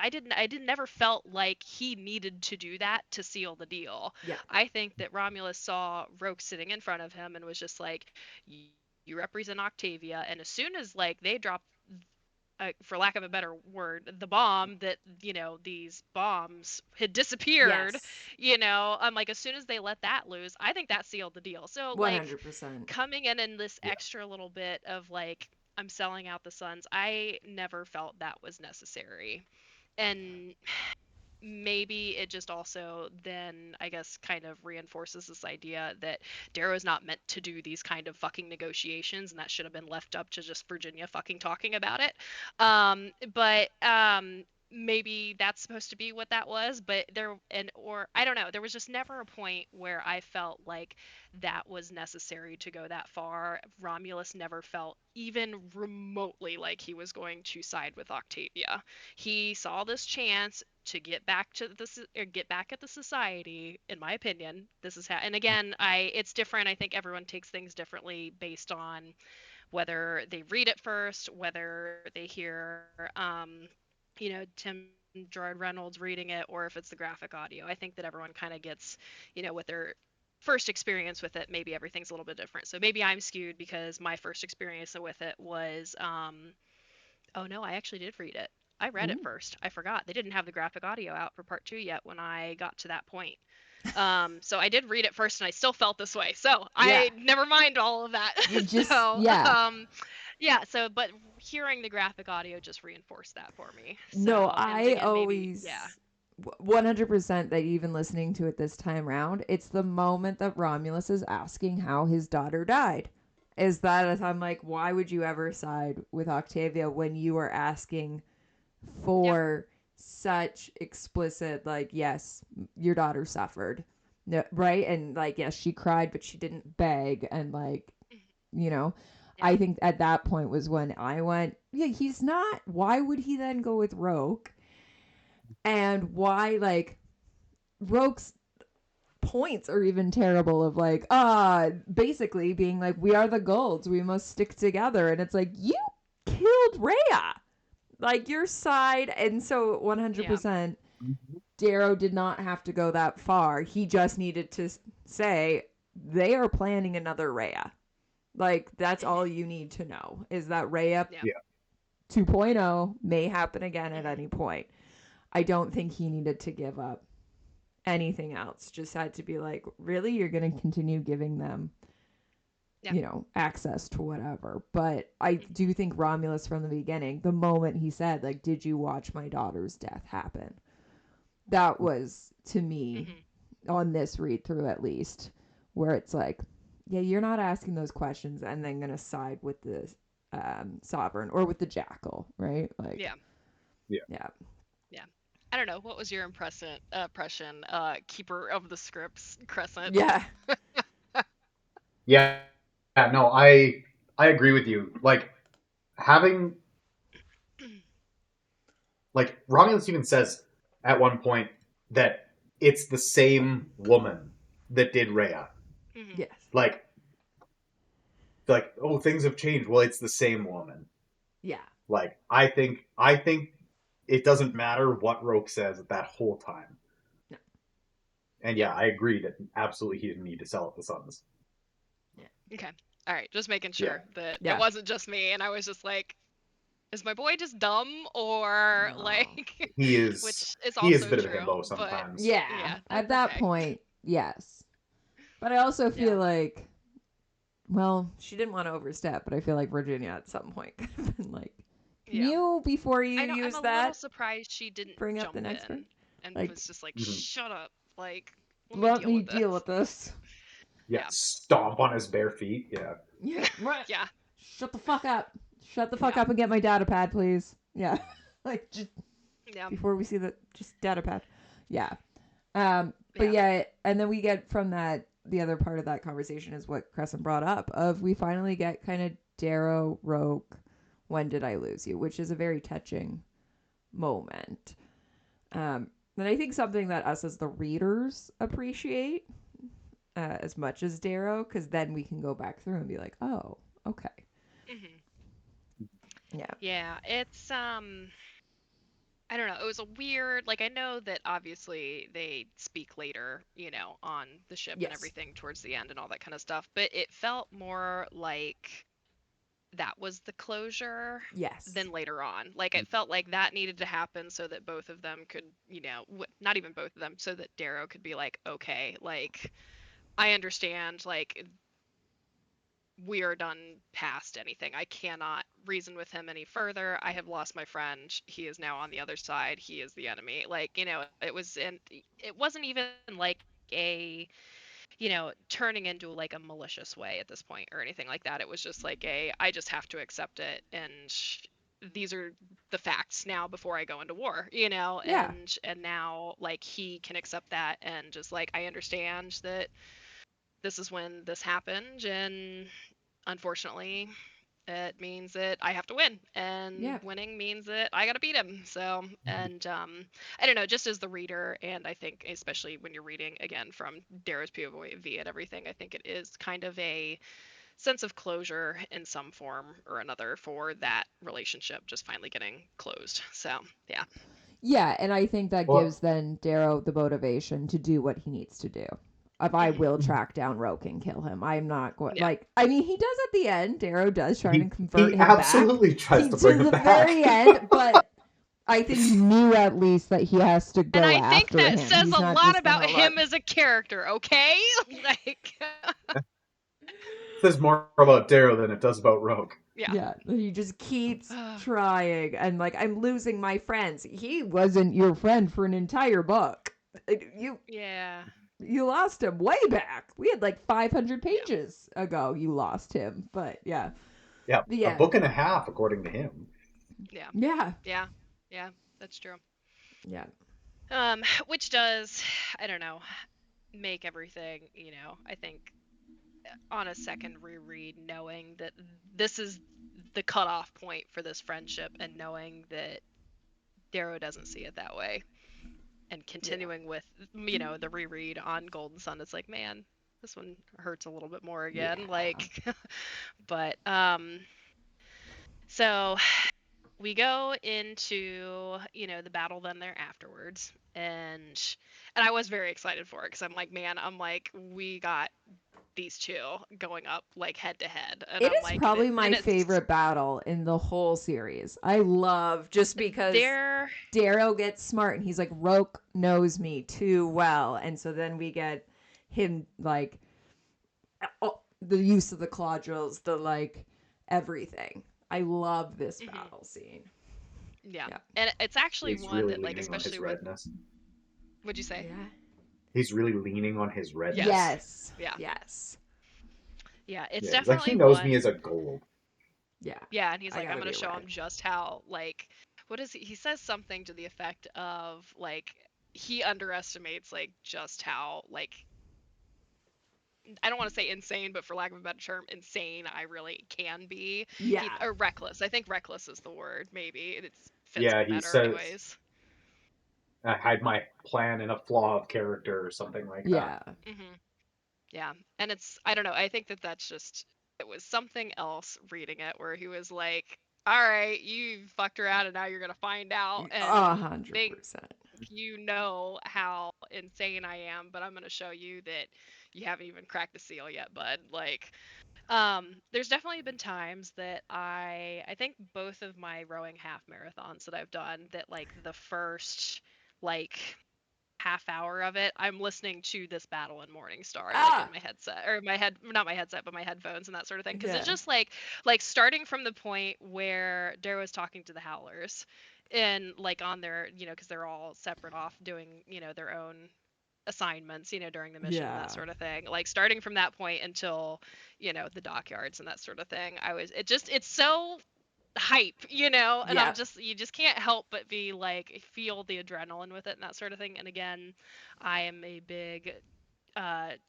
didn't never felt like he needed to do that to seal the deal. Yeah. I think that Romulus saw Roque sitting in front of him and was just like, you represent Octavia, and as soon as like they dropped, for lack of a better word, the bomb that, these bombs had disappeared, Yes. I'm like, as soon as they let that loose, I think that sealed the deal. So, like, 100%. coming in this Yeah. extra little bit of like, I'm selling out the Suns, I never felt that was necessary. And maybe it just also then, I guess, kind of reinforces this idea that Darrow is not meant to do these kind of fucking negotiations, and that should have been left up to just Virginia fucking talking about it. But maybe that's supposed to be what that was, but or I don't know, there was just never a point where I felt like that was necessary to go that far. Romulus never felt even remotely like he was going to side with Octavia. He saw this chance to get back to this, or get back at the society, in my opinion. This is how, and again, it's different. I think everyone takes things differently based on whether they read it first, whether they hear Tim Gerard Reynolds reading it, or if it's the graphic audio. I think that everyone kind of gets, with their first experience with it, maybe everything's a little bit different. So maybe I'm skewed because my first experience with it was oh no, I actually did read it. I read it Ooh. first. I forgot. They didn't have the graphic audio out for part 2 yet when I got to that point. So I did read it first and I still felt this way. So Yeah. I never mind all of that. You just, So yeah. yeah, so but hearing the graphic audio just reinforced that for me. No, So, and I again, maybe, yeah. always 100% that even listening to it this time round, it's the moment that Romulus is asking how his daughter died. Is that as I'm like, why would you ever side with Octavia when you are asking Yeah. for such explicit, like, yes, your daughter suffered, no, right? And like, yes, she cried, but she didn't beg, and like, you know, Yeah. I think at that point was when I went, yeah, he's not. Why would he then go with Roque? And why, like, Roque's points are even terrible of like, basically being like, we are the Golds, we must stick together. And it's like, you killed Rhea. like your side. And so Yeah. 100%, Darrow did not have to go that far. He just needed to say they are planning another Rhea. Like, that's all Mhm. you need to know is that Rhea Yeah. Yeah. 2.0 may happen again at Mhm. any point. I don't think he needed to give up anything else. Just had to be like, really? You're going to continue giving them, Yeah. you know, access to whatever. But I Mhm. do think Romulus from the beginning, the moment he said, like, did you watch my daughter's death happen? That was, to me, Mhm. on this read through at least, where it's like, yeah, you're not asking those questions and then going to side with the sovereign or with the jackal, right? Like, Yeah. Yeah. yeah. Yeah. I don't know. What was your impression? Keeper of the Scripts, Crescent. Yeah. Yeah. Yeah. No, I agree with you. Like having like Romulus even says at one point that it's the same woman that did Rhea. Mhm. Yes. Like oh, things have changed. Well, it's the same woman. Yeah. Like I think it doesn't matter what Roque says that whole time. No. And Yeah. yeah, I agree that absolutely he didn't need to sell it the Suns. Yeah. Okay. All right. Just making Yeah. sure that it Yeah. wasn't just me, and I was just like, is my boy just dumb or No. like, He is which is he is a also bit of a true, himbo but sometimes. Yeah. yeah, At that's that okay. point, yes. But I also Yeah. feel like, well, she didn't want to overstep, but I feel like Virginia at some point could have been like, can Yeah. you, before you I know I'm use a little that, surprised she didn't bring up the jump next one? in and Like, was just like, Mhm. shut up. Like, let me let deal me with deal this. with this. Yeah, Yeah. stomp on his bare feet. Yeah. Yeah. Right. Yeah. Shut the fuck up. Shut the fuck Yeah. up and get my data pad, please. Yeah. Like, just Yeah. before we see the, just data pad. Yeah. But Yeah. yeah, and then we get from that, the other part of that conversation is what Crescent brought up of we finally get kind of Darrow, Roque, when did I lose you, which is a very touching moment. And I think something that us as the readers appreciate as much as Darrow, because then we can go back through and be like, oh, okay, Hmm. yeah, Yeah. I don't know. It was a weird, like, I know that obviously they speak later, on the ship and yes, everything towards the end and all that kind of stuff, but it felt more like that was the closure yes, than later on. Like, it felt like that needed to happen so that both of them could, not even both of them, so that Darrow could be like, okay, like, I understand, like, we are done past anything. I cannot reason with him any further. I have lost my friend. He is now on the other side. He is the enemy. Like, and it wasn't even like a, turning into like a malicious way at this point or anything like that. It was just like I just have to accept it and these are the facts now before I go into war, yeah, and now like he can accept that and just like I understand that this is when this happened and unfortunately, it means that I have to win, and yeah, winning means that I got to beat him. So, and I don't know, just as the reader, and I think especially when you're reading again from Darrow's POV and everything, I think it is kind of a sense of closure in some form or another for that relationship just finally getting closed. So, yeah, yeah, and I think that gives Well, then Darrow the motivation to do what he needs to do. If I hmm will track down Roke and kill him, I'm not going. yeah, Like, I mean, he does at the end. Darrow does try he and convert he him back. absolutely tries He to bring to him the back. very end, but I think he knew at least that he has to and go I think after that him. says He's a not lot just about gonna let. him as a character. Okay, like, Says more about Darrow than it does about Rogue. yeah. Yeah, he just keeps trying, and like, I'm losing my friends. He wasn't your friend for an entire book. You Yeah. you lost him way back. We had like 500 Yeah. pages ago. You lost him, but yeah, Yeah, a yeah, book and a half according to him. Yeah. yeah, Yeah. Yeah. That's true. yeah, Which does, I don't know, make everything, I think on a second reread, knowing that this is the cutoff point for this friendship and knowing that Darrow doesn't see it that way and yeah, continuing with, the reread on Golden Sun, it's like, man, this one hurts a little bit more again. yeah, Like, but, so we go into, the battle then there afterwards, and I was very excited for it because I'm like, man, I'm like, we got these two going up like head to head, and It I'm is like, probably my it's favorite battle in the whole series. I love just because they're Darrow gets smart and he's like, Roque knows me too well. And so then we get him like the use of the claw drills, the like everything. I love this mhm, battle scene. yeah, Yeah. and it's actually He's one really that like leaning on especially his with redness. what'd you say? Yeah. He's really leaning on his redness. Yes, Yes. yeah, Yes. yeah, it's Yeah, he's like, he definitely knows me one. as a gold. Yeah. Yeah, and he's I like, I'm gotta gonna be show red. him just how like what is he says something to the effect of like he underestimates like just how like I don't want to say insane, but for lack of a better term, insane I really can be. He Yeah. or reckless. I think reckless is the word. Maybe it fits Yeah, he better, says, anyways. I hide my plan in a flaw of character or something like that. Yeah. Hmm. Yeah, and it's I don't know. I think that that's just it was something else reading it where he was like, "All right, you fucked around, and now you're gonna find out, and A you hundred think percent. you know how insane I am, but I'm gonna show you that you haven't even cracked the seal yet, bud." Like, there's definitely been times that I think both of my rowing half marathons that I've done that like the first like half hour of it, I'm listening to this battle in Morningstar, like in Ah. my headset or my head, not my headset, but my headphones and that sort of thing. Because it's Yeah. just like starting from the point where Darrow was talking to the Howlers, and like on their, because they're all separate off doing, their own assignments, during the mission and that Yeah. sort of thing. Like starting from that point until, the dockyards and that sort of thing. It's so hype, and I'm Yep. just you just can't help but be like feel the adrenaline with it and that sort of thing. And again, I am a big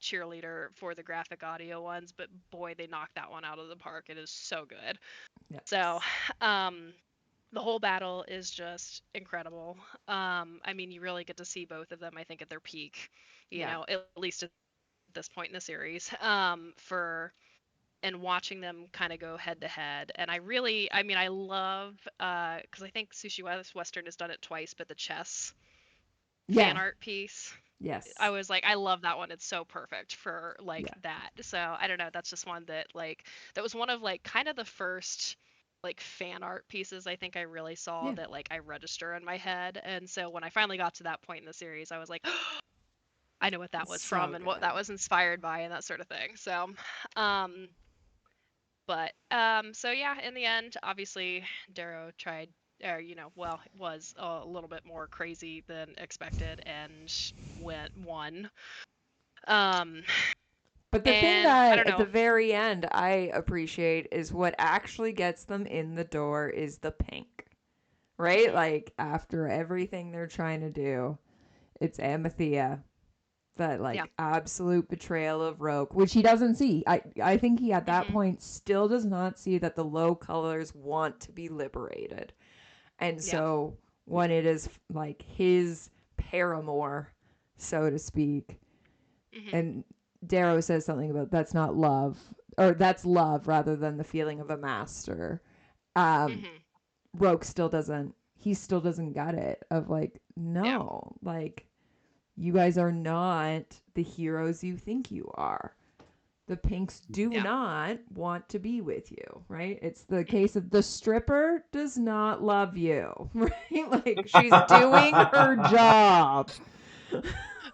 cheerleader for the graphic audio ones, but boy, they knocked that one out of the park. It is so good. So, Yes. um the whole battle is just incredible. I mean, you really get to see both of them, I think, at their peak, Yeah. at least at this point in the series. For and watching them kind of go head to head. And I mean, I love, because I think Sushi Western has done it twice, but the chess fan Yeah. art piece, I Yes. was like, I love that one. It's so perfect for like Yeah. that. So I don't know. That's just one that like, that was one of like kind of the first like fan art pieces I think I really saw Yeah. that like I register in my head. And so when I finally got to that point in the series, I was like, I know what that It's was so from and what that good. was inspired by and that sort of thing. So, um, but so yeah, in the end, obviously, Darrow tried, well, was a little bit more crazy than expected and won. Um, But the thing and I that don't at the know. very end I appreciate is what actually gets them in the door is the pink. Right? Hmm. Like after everything they're trying to do, it's Amethea, that Yeah. like absolute betrayal of Roque, which he doesn't see. I think he at that Hmm. point still does not see that the low colors want to be liberated. And Yeah. so when it is like his paramour, so to speak, Hmm. and Darrow says something about that's not love, or that's love rather than the feeling of a master. Um, Hmm. Roque still doesn't. He still doesn't get it. Of like, Yeah. no, like you guys are not the heroes you think you are. The pinks do Yeah. not want to be with you, right? It's the Hmm. case of the stripper does not love you, right? Like she's doing her job.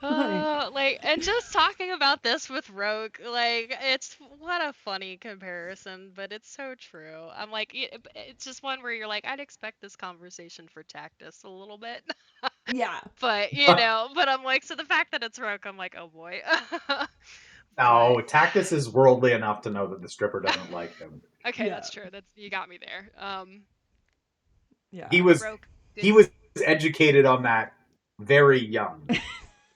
Like, Like, and just talking about this with Rogue, like, it's what a funny comparison, but it's so true. I'm like, it's just one where you're like, I'd expect this conversation for Tactus a little bit, yeah, but but I'm like, so the fact that it's Rogue, I'm like, oh boy. But Oh, Tactus is worldly enough to know that the stripper doesn't like him. okay, yeah, that's true. That's you got me there. He yeah, was Rogue he is was educated on that very young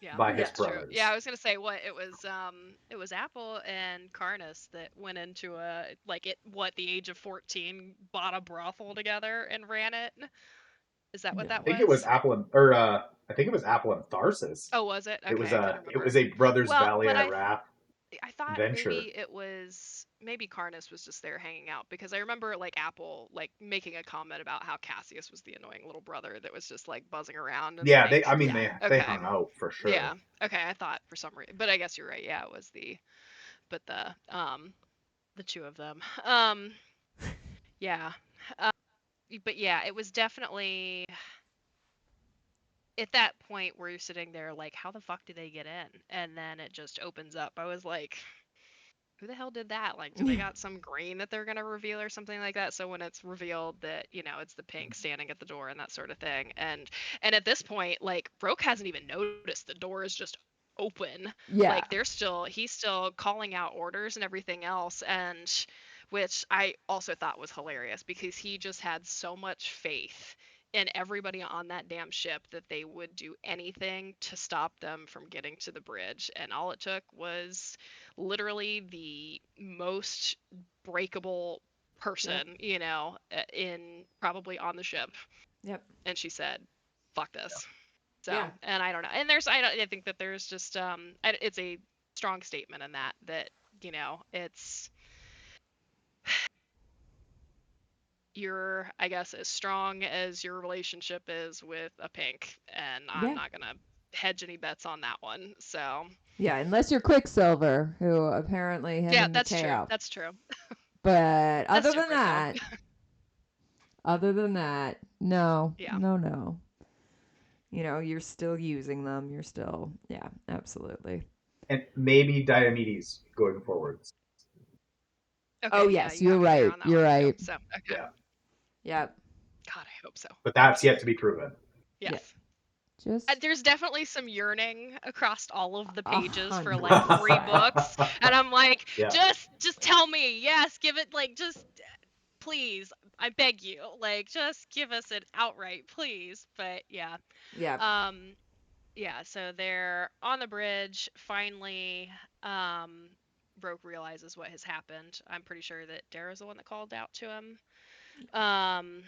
yeah, by his yeah, that's true. Yeah, brothers. I was gonna say what it was Apple and Carnus that went into a like it what the age of 14 bought a brothel together and ran it. Is that what yeah. that I think it was was? Apple and or I think it was Apple and Tharsis. Oh, was it? It Okay, was I couldn't it remember. was a brothers Well, valley but I wrath. I thought venture. maybe Karnas was just there hanging out, because I remember like Apple like making a comment about how Cassius was the annoying little brother that was just like buzzing around and Yeah, like, Yeah. they okay, hung out for yeah, sure. okay, I thought for some reason, but I guess you're right, yeah, it was but the two of them. Yeah. Uh, but yeah, it was definitely at that point where you're sitting there like, how the fuck did they get in? And then it just opens up. I was like, who the hell did that? Like, do they got some grain that they're gonna reveal or something like that? So when it's revealed that, it's the pink standing at the door and that sort of thing. And at this point, like, Roke hasn't even noticed the door is just open. Yeah. Like, he's still calling out orders and everything else, and which I also thought was hilarious, because he just had so much faith in everybody on that damn ship that they would do anything to stop them from getting to the bridge. And all it took was literally the most breakable Yep. person, in probably on the ship. Yep. And she said, fuck this. So, Yeah. and I don't know. And I think that there's just, it's a strong statement in that, it's, you're, I guess, as strong as your relationship is with a pink. And I'm Yeah. not going to hedge any bets on that one. So, Yeah, unless you're Quicksilver, who apparently him yeah, and that's true. Mateo. That's true. But That's different, though. other than that, no, Yeah. no, no. You're still using them. You're still, yeah, absolutely. And maybe Diomedes going forwards. Oh, Okay, yeah, yes, you got you're me there right. on that You're one too. right. So, okay. Yeah. Yep. God, I hope so. But that's yet to be proven. Yeah. Yes. Just There's definitely some yearning across all of the pages for like free 100%. books, and I'm like, Yeah. just tell me, yes, give it, like, just please, I beg you, like, just give us it outright, please. But yeah, Yep. um, yeah. So they're on the bridge finally. Um, Rogue realizes what has happened. I'm pretty sure that Darrow's the one that called out to him. Um,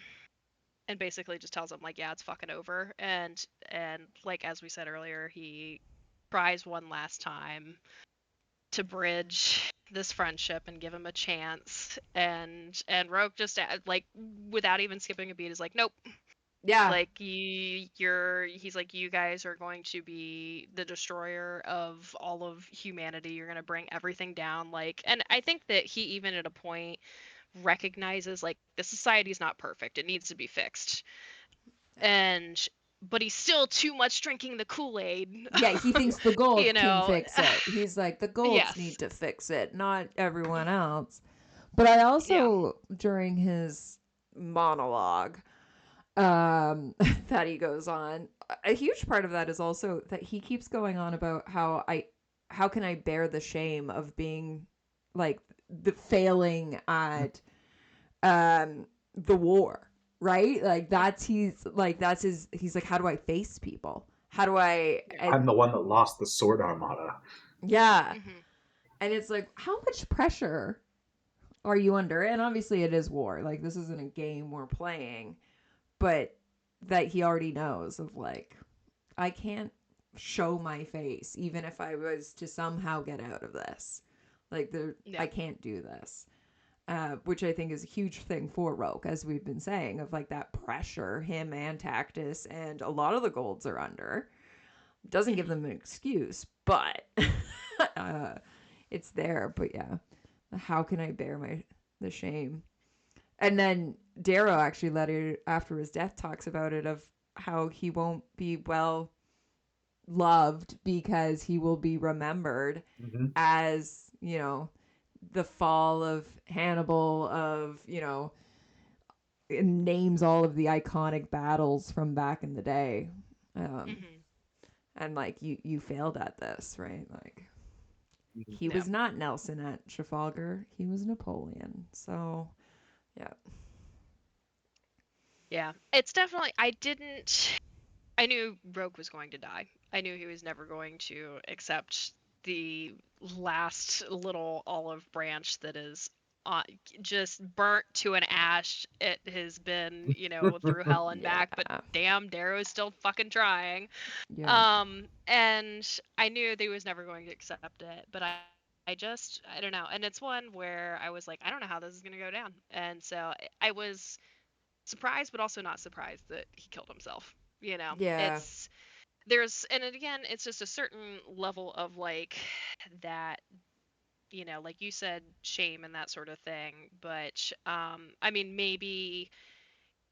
and basically just tells him like, yeah, it's fucking over. And like, as we said earlier, he tries one last time to bridge this friendship and give him a chance. And Rogue just, like, without even skipping a beat, is like, nope. Yeah. Like, he's like, you guys are going to be the destroyer of all of humanity. You're going to bring everything down. Like, and I think that he even at a point recognizes like the society is not perfect. It needs to be fixed. And but he's still too much drinking the Kool-Aid. Yeah, he thinks the you gold can know. fix it. He's like, the golds Yes. need to fix it, not everyone else. But I Yeah. also, during his monologue, um, that he goes on, a huge part of that is also that he keeps going on about how can I bear the shame of being like the failing at the war, right? Like that's his he's like, how do I face people? How do Yeah. I'm the one that lost the sword armada. yeah. Mm-hmm. And it's like, how much pressure are you under? And obviously it is war. Like, this isn't a game we're playing, but that he already knows of like, I can't show my face even if I was to somehow get out of this. Like, Yeah. I can't do this. Which I think is a huge thing for Roke, as we've been saying, of like that pressure him and Tactus and a lot of the golds are under. Doesn't give Mm-hmm. them an excuse, but uh, it's there. But yeah, how can I bear the shame? And then Darrow actually later after his death talks about it of how he won't be well loved because he will be remembered Mm-hmm. as, the fall of Hannibal, of, names all of the iconic battles from back in the day. Mm-hmm. And like, you failed at this, right? Like, Mm-hmm. he Yeah. was not Nelson at Trafalgar, he was Napoleon. So yeah. Yeah. It's definitely, I knew Rogue was going to die. I knew he was never going to accept the last little olive branch that is uh, just burnt to an ash. It has been, through hell and Yeah. back, but damn, Darrow's still fucking trying. Yeah. And I knew that he was never going to accept it, but I don't know. And it's one where I was like, I don't know how this is going to go down. And so I was surprised, but also not surprised that he killed himself. You know, Yeah. and again, it's just a certain level of like that, like you said, shame and that sort of thing. But I mean, maybe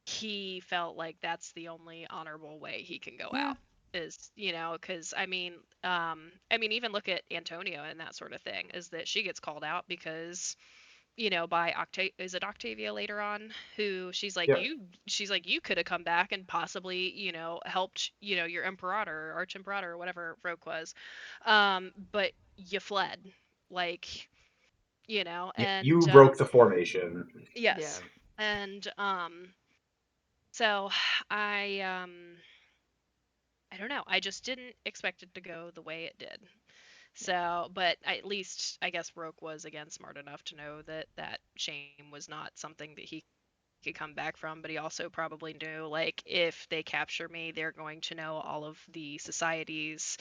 he felt like that's the only honorable way he can go Yeah. out is, because even look at Antonio and that sort of thing, is that she gets called out because by is it Octavia later on, who Yeah. she's like, you could have come back and possibly, helped, your Imperator or Arch Imperator or whatever Roque was. But you fled. Like, Yeah, and you broke the formation. Yeah. yes. And so I don't know. I just didn't expect it to go the way it did. So, but at least I guess Roke was again smart enough to know that that shame was not something that he could come back from. But he also probably knew, like, if they capture me, they're going to know all of the societies,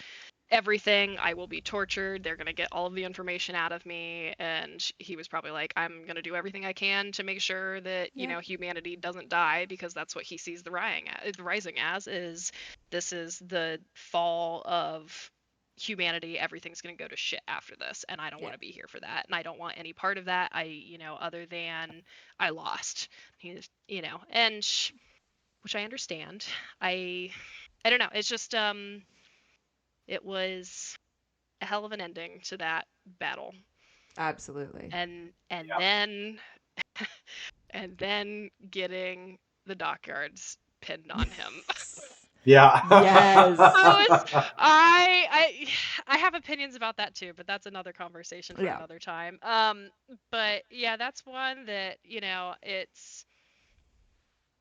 everything. I will be tortured. They're going to get all of the information out of me. And he was probably like, I'm going to do everything I can to make sure that, Yeah. humanity doesn't die, because that's what he sees the rising as, is this is the fall of humanity. Everything's going to go to shit after this. And I don't Yeah. want to be here for that. And I don't want any part of that. Other than I lost. And which I understand. I don't know. It's just, it was a hell of an ending to that battle. Absolutely. And Yeah. then and then getting the dockyards pinned on him. Yeah. Yes. I was I have opinions about that too, but that's another conversation for Yeah. another time. But yeah, that's one that, it's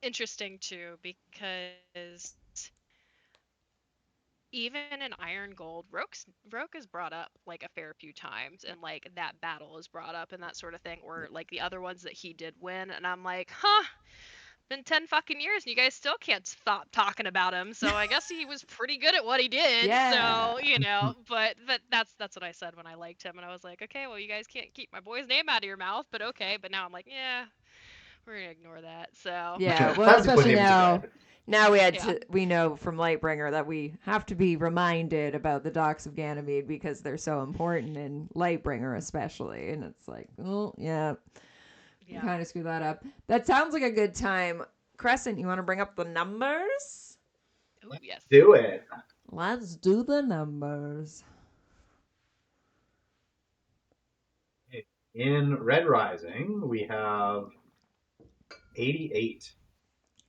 interesting too, because even in Iron Gold, Roke is brought up like a fair few times, and like that battle is brought up and that sort of thing, or like the other ones that he did win, and I'm like, huh, been 10 fucking years and you guys still can't stop talking about him. So I guess he was pretty good at what he did. Yeah. So, but that's what I said when I liked him, and I was like, okay, well, you guys can't keep my boy's name out of your mouth, but okay. But now I'm like, yeah, we're gonna ignore that. So, Yeah. Well, Time to put especially him to now. bed. Now yeah, we know from Lightbringer that we have to be reminded about the docks of Ganymede because they're so important in Lightbringer, especially. And it's like, oh yeah, we yeah. kind of screw that up. That sounds like a good time. Crescent, you want to bring up the numbers? Oh yes. Do it. Let's do the numbers. In Red Rising, we have 88.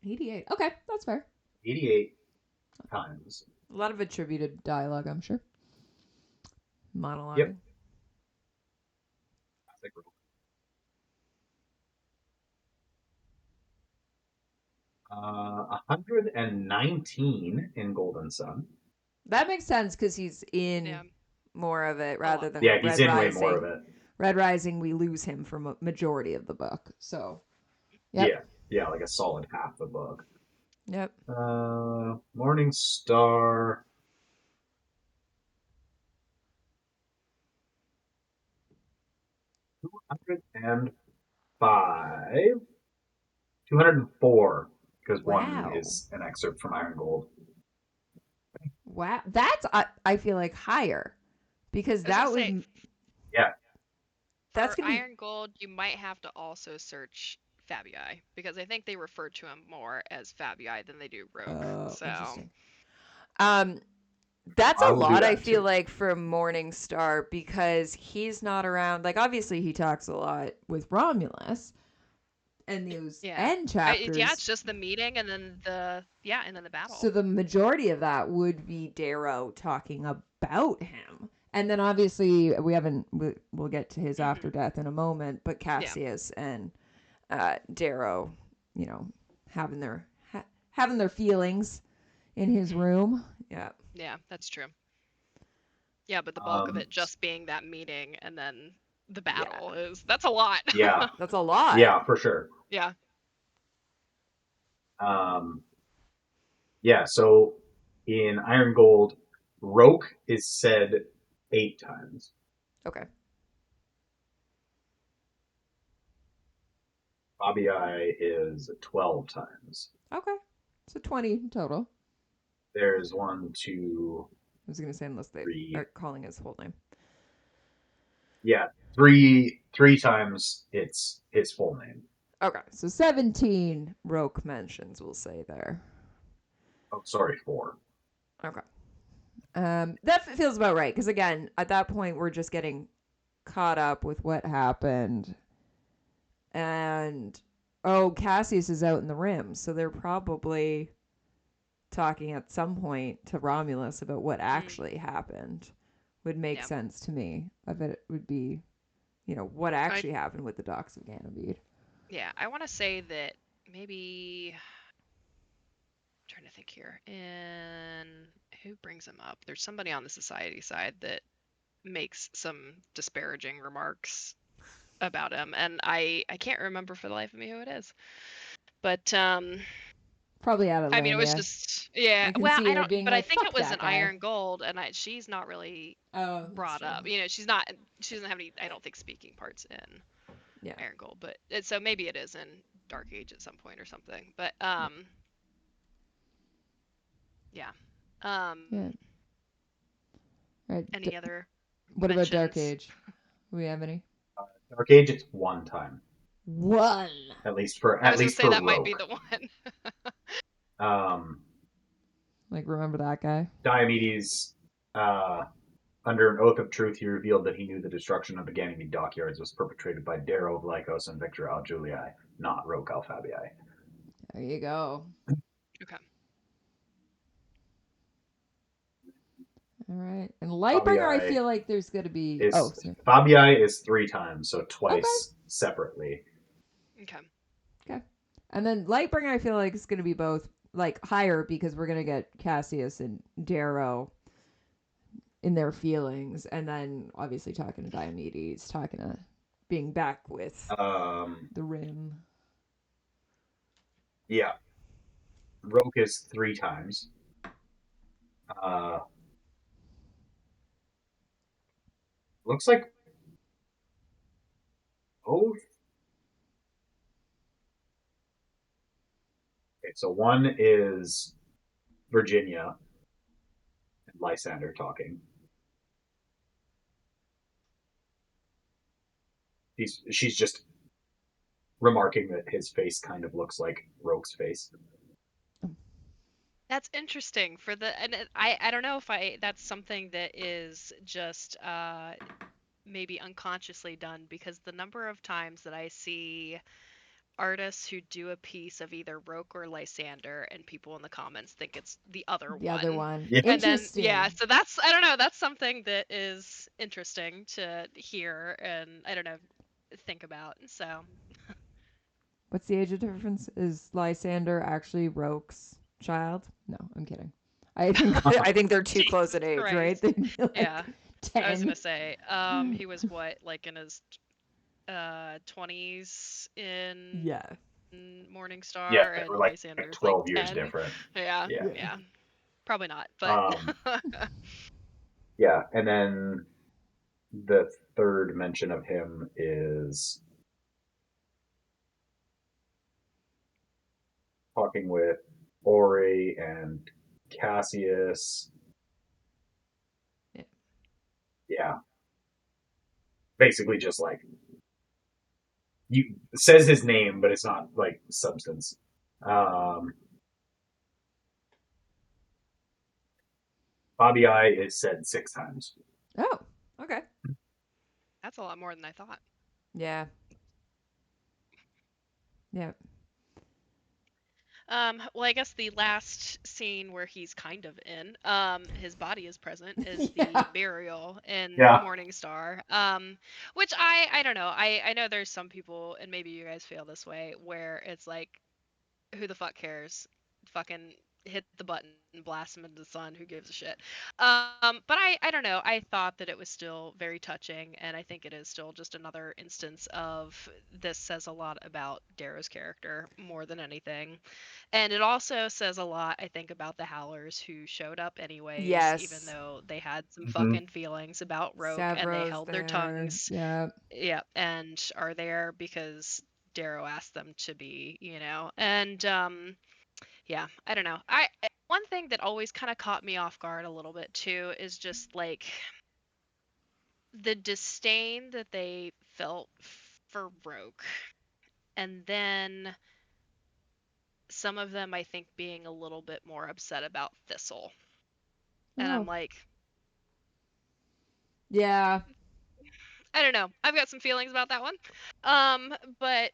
88. Okay, that's fair. 88 times. A lot of attributed dialogue, I'm sure. Yep. Monologuing. Like 119 in Golden Sun. That makes sense because he's in Yeah, more of it a lot rather than Yeah, more. he's Red in way more of Rising. it. Red Rising, we lose him for majority of the book. So, yep, Yeah, yeah, like a solid half the book. yep. Morning Star. 205. 204, because one Wow, is an excerpt from Iron Gold. wow. That's I feel like higher because I was gonna that say, would Yeah, that's for gonna be Iron Gold, you might have to also search Fabii, because I think they refer to him more as Fabii than they do Roke. So interesting. Um, that's I a will do lot. I that feel too. like for Morningstar because he's not around. Like obviously he talks a lot with Romulus and those yeah, end yeah, chapters. it's just the meeting and then the So battle. the majority of that would be Darrow talking about him. And then obviously we haven't we'll get to his after Hmm. death in a moment, but Yeah, Cassius and Darrow, you know, having having their feelings in his hmm, room. Yeah. yeah, that's true. Yeah, but the bulk of Um, it just being that meeting and then the Yeah. battle that's a lot. yeah, That's a lot. yeah, for sure. Yeah. Um, yeah, so in Iron Gold, Roke is said 8 times. Okay. Fabii is 12 times. Okay. So 20 total. There's 1, 2, I was going to say, unless they 3. are calling his whole name. Yeah, three times it's his full name. Okay. So 17 Roque mentions, we'll say there. Oh, sorry, 4. Okay. That feels about right. Because again, at that point, we're just getting caught up with what happened. And, oh, Cassius is out in the rim. So they're probably talking at some point to Romulus about what actually happened. Would make Yeah. sense to me. I bet it would be, what I actually happened with the docks of Ganymede. yeah, I want to say that maybe trying to think here. And who brings him up? There's somebody on the society side that makes some disparaging remarks about him, and I can't remember for the life of me who it is. But Probably out of I mean, it was Landia. just yeah. I can Well, see I her don't, being but I like, think it fuck was an that guy. Iron Gold, and she's not really Oh, that's brought true. up. You know, she's not. She doesn't have any. I don't think speaking parts in Yeah. Iron Gold, but so maybe it is in Dark Age at some point or something. But yeah. Yeah. All right. Any other What about Dark mentions? Age? Do we have any? Dark Age, it's 1 time. One. At least for I was gonna say that might be Roke. the one. Um, Like, remember that guy? Diomedes, uh, under an oath of truth, he revealed that he knew the destruction of the Ganymede dockyards was perpetrated by Darrow of Lycos and Victor Julii, not Roque Fabii. There you go. Okay. All right. And Lightbringer, I Fabii feel like there's going to be. Oh, is sorry. Fabii is 3 times, so Okay. twice separately. Okay. Okay. And then Lightbringer, I feel like it's going to be both, like, higher because we're going to get Cassius and Darrow in their feelings. And then obviously talking to Diomedes, talking to being back with the Rim. Yeah, Roque is 3 times. Looks like both. Okay, so 1 is Virginia and Lysander talking. She's just remarking that his face kind of looks like Roque's face. That's interesting for the and I don't know if I that's something that is just maybe unconsciously done because the number of times that I see artists who do a piece of either Roke or Lysander and people in the comments think it's the other The other one. one. Yeah. And then yeah, Interesting. so that's I don't know, that's something that is interesting to hear and I don't know think about. So What's the age of difference? Is Lysander actually Roke's child? No, I'm kidding. I think I think they're too close Jesus in age, right? Christ. They'd be Yeah. like I was 10. gonna say, he was what, like in his 20s in Yeah. Yeah, Morningstar, they were and like Lysander's like 12 years 10. different. Yeah, Yeah. Yeah. yeah. Probably not, but Um, yeah, and then the third mention of him is talking with Ori and Cassius. Yeah. Yeah, basically just like you says his name, but it's not like substance. Um, Fabii is said 6 times. Oh, okay. that's a lot more than I thought. Yeah. Yeah. Well, I guess the last scene where he's kind of in, his body is present, is Yeah. the burial in Yeah. Morningstar. Which I don't know. I know there's some people, and maybe you guys feel this way, where it's like, who the fuck cares? Fucking hit the button, blast him into the sun. Who gives a shit? But I don't know. I thought that it was still very touching, and I think it is still just another instance of this says a lot about Darrow's character more than anything. And it also says a lot, I think, about the Howlers who showed up anyways, even Yes. though they had some Mm-hmm. fucking feelings about Roke and they Savro's held their there. tongues. Yeah. Yeah, and are there because Darrow asked them to be, and yeah, I don't know. One thing that always kind of caught me off guard a little bit too is just like the disdain that they felt for Roke, and then some of them I think being a little bit more upset about Thistle. And I'm Oh, like, yeah. I don't know. I've got some feelings about that one. But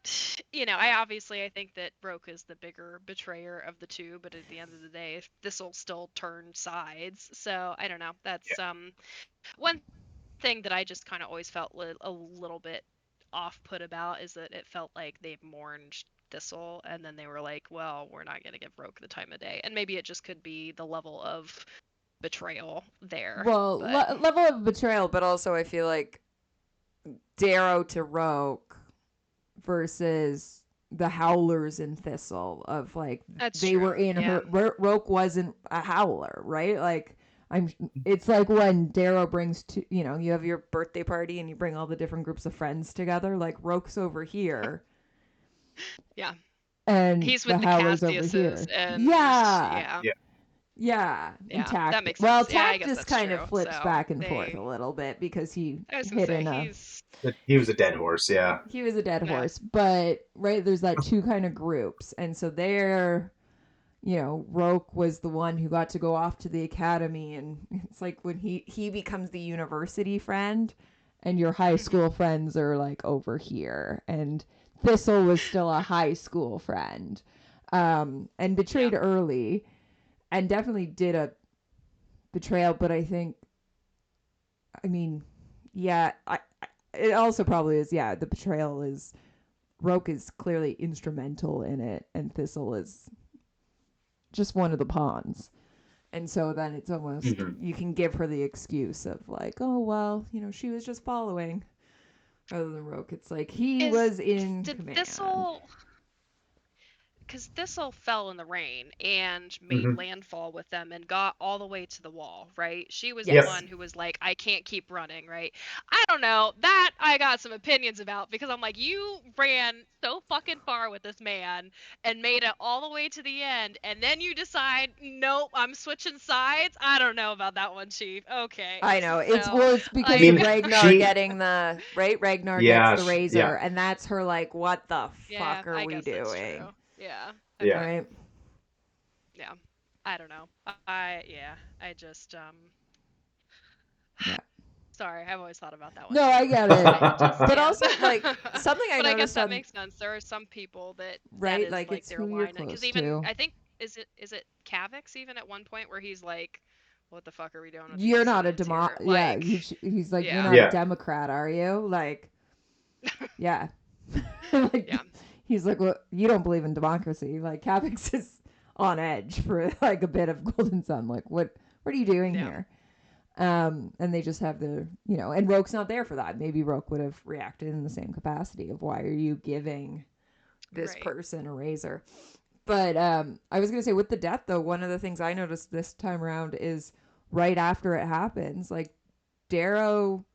I think that Roke is the bigger betrayer of the two, but at the end of the day, Thistle still turned sides. So I don't know. That's one thing that I just kind of always felt a little bit off put about is that it felt like they mourned Thistle and then they were like, well, we're not going to give Roke the time of day. And maybe it just could be the level of betrayal there. Well, But level of betrayal, but also I feel like Darrow to Roke versus the Howlers in Thistle of like that's they were true. in Yeah. her Roke wasn't a Howler, right? Like I'm it's like when Darrow brings to you have your birthday party and you bring all the different groups of friends together, like Roke's over here Yeah. and He's the with the Howlers over Castiuses here. and Yeah. yeah. Yeah. Yeah, and Yeah, that Tact. makes Well, sense. Yeah, I Tact guess just that's kind of true. flips So back and forth a they little bit because he I was gonna hid say in a he's He was a dead horse. Yeah. he was a dead yeah. horse, but right there's that two kind of groups, and so they're Roke was the one who got to go off to the academy, and it's like when he becomes the university friend, and your high Hmm. school friends are like over here, and Thistle was still a high school friend, and Yeah. betrayed early, and definitely did a betrayal, but I mean, yeah, it also probably is. Yeah, the betrayal is Roke is clearly instrumental in it, and Thistle is just one of the pawns. And so then it's almost Hmm. you can give her the excuse of like, oh well, she was just following, rather than Roke. It's like he Is was in did command. Thistle because Thistle fell in the rain and made Hmm. landfall with them and got all the way to the wall, right? She was the Yep. Yes, one who was like, I can't keep running, right? I don't know. That I got some opinions about because I'm like, you ran so fucking far with this man and made it all the way to the end, and then you decide, nope, I'm switching sides. I don't know about that one, Chief. Okay. I know. So, It's I because of mean, like, Ragnar she. getting the right. Ragnar gets Yeah. the razor, Yeah. and that's her like, what the yeah, fuck are I we guess that's doing? true. Yeah. Yeah. Okay. Right? Yeah. I don't know. Yeah, I just Yeah. sorry, I've always thought about that one, No, I Chief. get it. I just But yeah. also like something I But I guess noticed that on makes sense. There are some people that right, is like like it's their who you're line because close even to. I think is it Kavix even at one point where he's like, what the fuck are we doing with the You're not a Assyrians here? yeah, Like, he's like you're yeah. not a Yeah. Democrat, are you? Like, yeah. Like Yeah. he's like, well, you don't believe in democracy. Like Kavix is on edge for like a bit of Golden Sun. Like, what are you doing Yeah. here? And they just have the and Roke's not there for that. Maybe Roke would have reacted in the same capacity of why are you giving this Right. person a razor? But I was gonna say with the death though, one of the things I noticed this time around is right after it happens, like Darrow,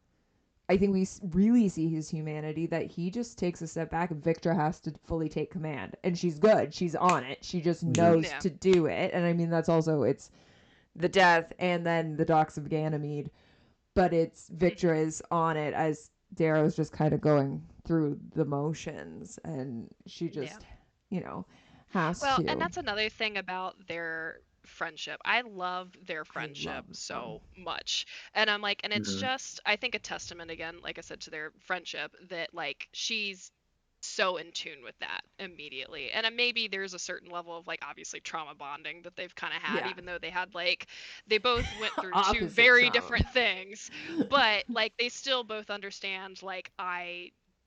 I think we really see his humanity that he just takes a step back and Victor has to fully take command. And she's good. She's on it. She just Hmm. knows Yeah. to do it. And I mean, that's also, it's the death and then the docks of Ganymede. But it's Victor Hmm. is on it as Darrow's just kind of going through the motions. And she Yeah. just, has Well, and to. that's another thing about their friendship. I love their I friendship love them. so much. And I'm like, and it's Hmm. just, I think, a testament again, like I said, to their friendship that like she's so in tune with that immediately. And maybe there's a certain level of like obviously trauma bonding that they've kind of had, Yeah. even though they had like, they both went through two Opposite very trauma. different things, but like they still both understand, like,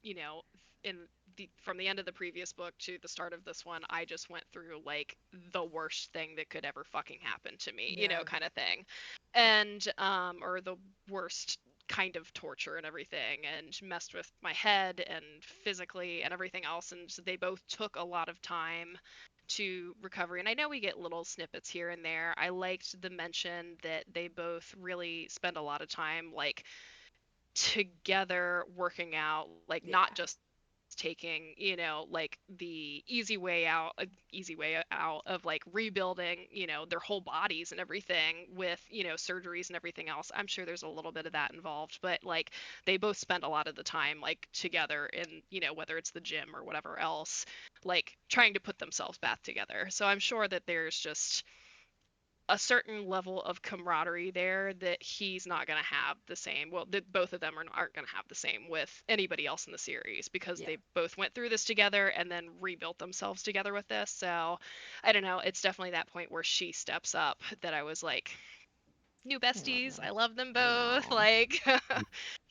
you know, in from the end of the previous book to the start of this one, I just went through like the worst thing that could ever fucking happen to me, Yeah. kind of thing. And or the worst kind of torture and everything, and messed with my head and physically and everything else. And so they both took a lot of time to recovery. And I know we get little snippets here and there. I liked the mention that they both really spend a lot of time like together working out, like Yeah. not just taking, like the easy way out of like rebuilding, their whole bodies and everything with, surgeries and everything else. I'm sure there's a little bit of that involved, but like they both spend a lot of the time like together in, whether it's the gym or whatever else, like trying to put themselves back together. So I'm sure that there's just a certain level of camaraderie there that he's not going to have the same. Well, that both of them aren't going to have the same with anybody else in the series because Yeah. they both went through this together and then rebuilt themselves together with this. So I don't know. It's definitely that point where she steps up that I was like, new I love besties. that. I love them I both. know. Like,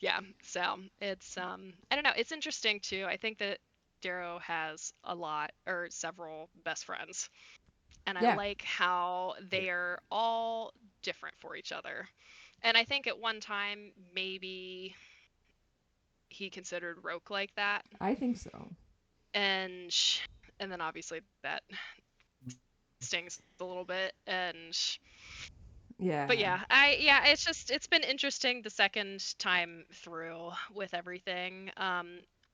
yeah. So it's, I don't know. It's interesting too. I think that Darrow has a lot or several best friends, and I Yeah. like how they are all different for each other. And I think at one time maybe he considered Roke like that, I think so. and and then obviously that stings a little bit. And but Yeah. yeah, it's been interesting the second time through with everything.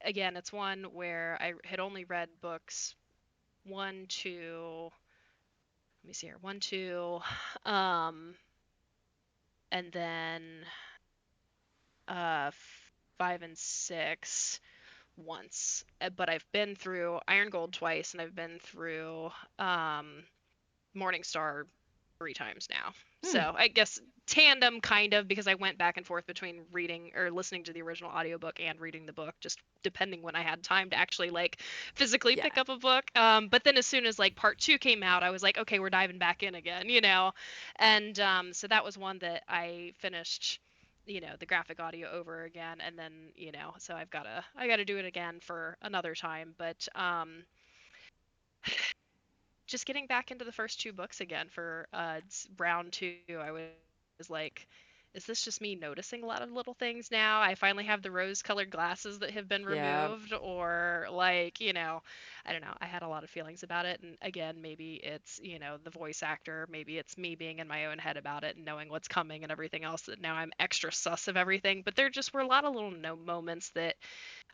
Again, it's one where I had only read books one, two. Let me see here, one, two, um, and then 5 and 6 once, but I've been through Iron Gold twice, and I've been through Morningstar 3 times now. Hmm. So I guess tandem kind of, because I went back and forth between reading or listening to the original audiobook and reading the book, just depending when I had time to actually like physically Yeah. pick up a book. But then as soon as like part 2 came out, I was like, okay, we're diving back in again, And so that was one that I finished, the graphic audio over again, and then, so I gotta do it again for another time. But just getting back into the first 2 books again for round 2, I was like, is this just me noticing a lot of little things now? I finally have the rose-colored glasses that have been Yeah. removed, or like, I don't know. I had a lot of feelings about it, and again, maybe it's, the voice actor, maybe it's me being in my own head about it and knowing what's coming and everything else, that now I'm extra sus of everything. But there just were a lot of little no moments that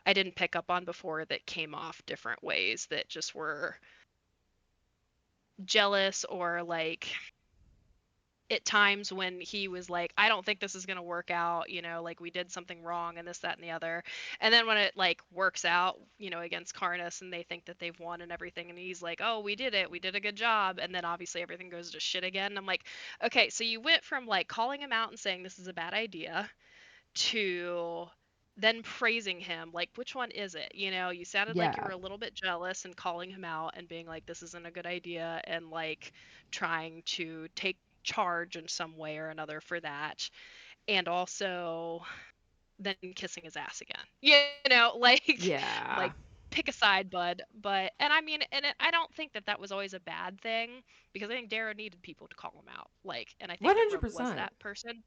I didn't pick up on before that came off different ways that just were jealous, or like at times when he was like, I don't think this is going to work out, like we did something wrong and this, that, and the other. And then when it like works out, against Karnas, and they think that they've won and everything, and he's like, oh, we did it, we did a good job. And then obviously everything goes to shit again. And I'm like, okay, so you went from like calling him out and saying this is a bad idea to then praising him. Like, which one is it? You sounded like you Yeah. were a little bit jealous and calling him out and being like, this isn't a good idea, and like trying to take charge in some way or another for that. And also then kissing his ass again. Like, Yeah. pick a side, bud. But, and I mean, I don't think that that was always a bad thing, because I think Darrow needed people to call him out. Like, and I think that Roke was 100%. that person,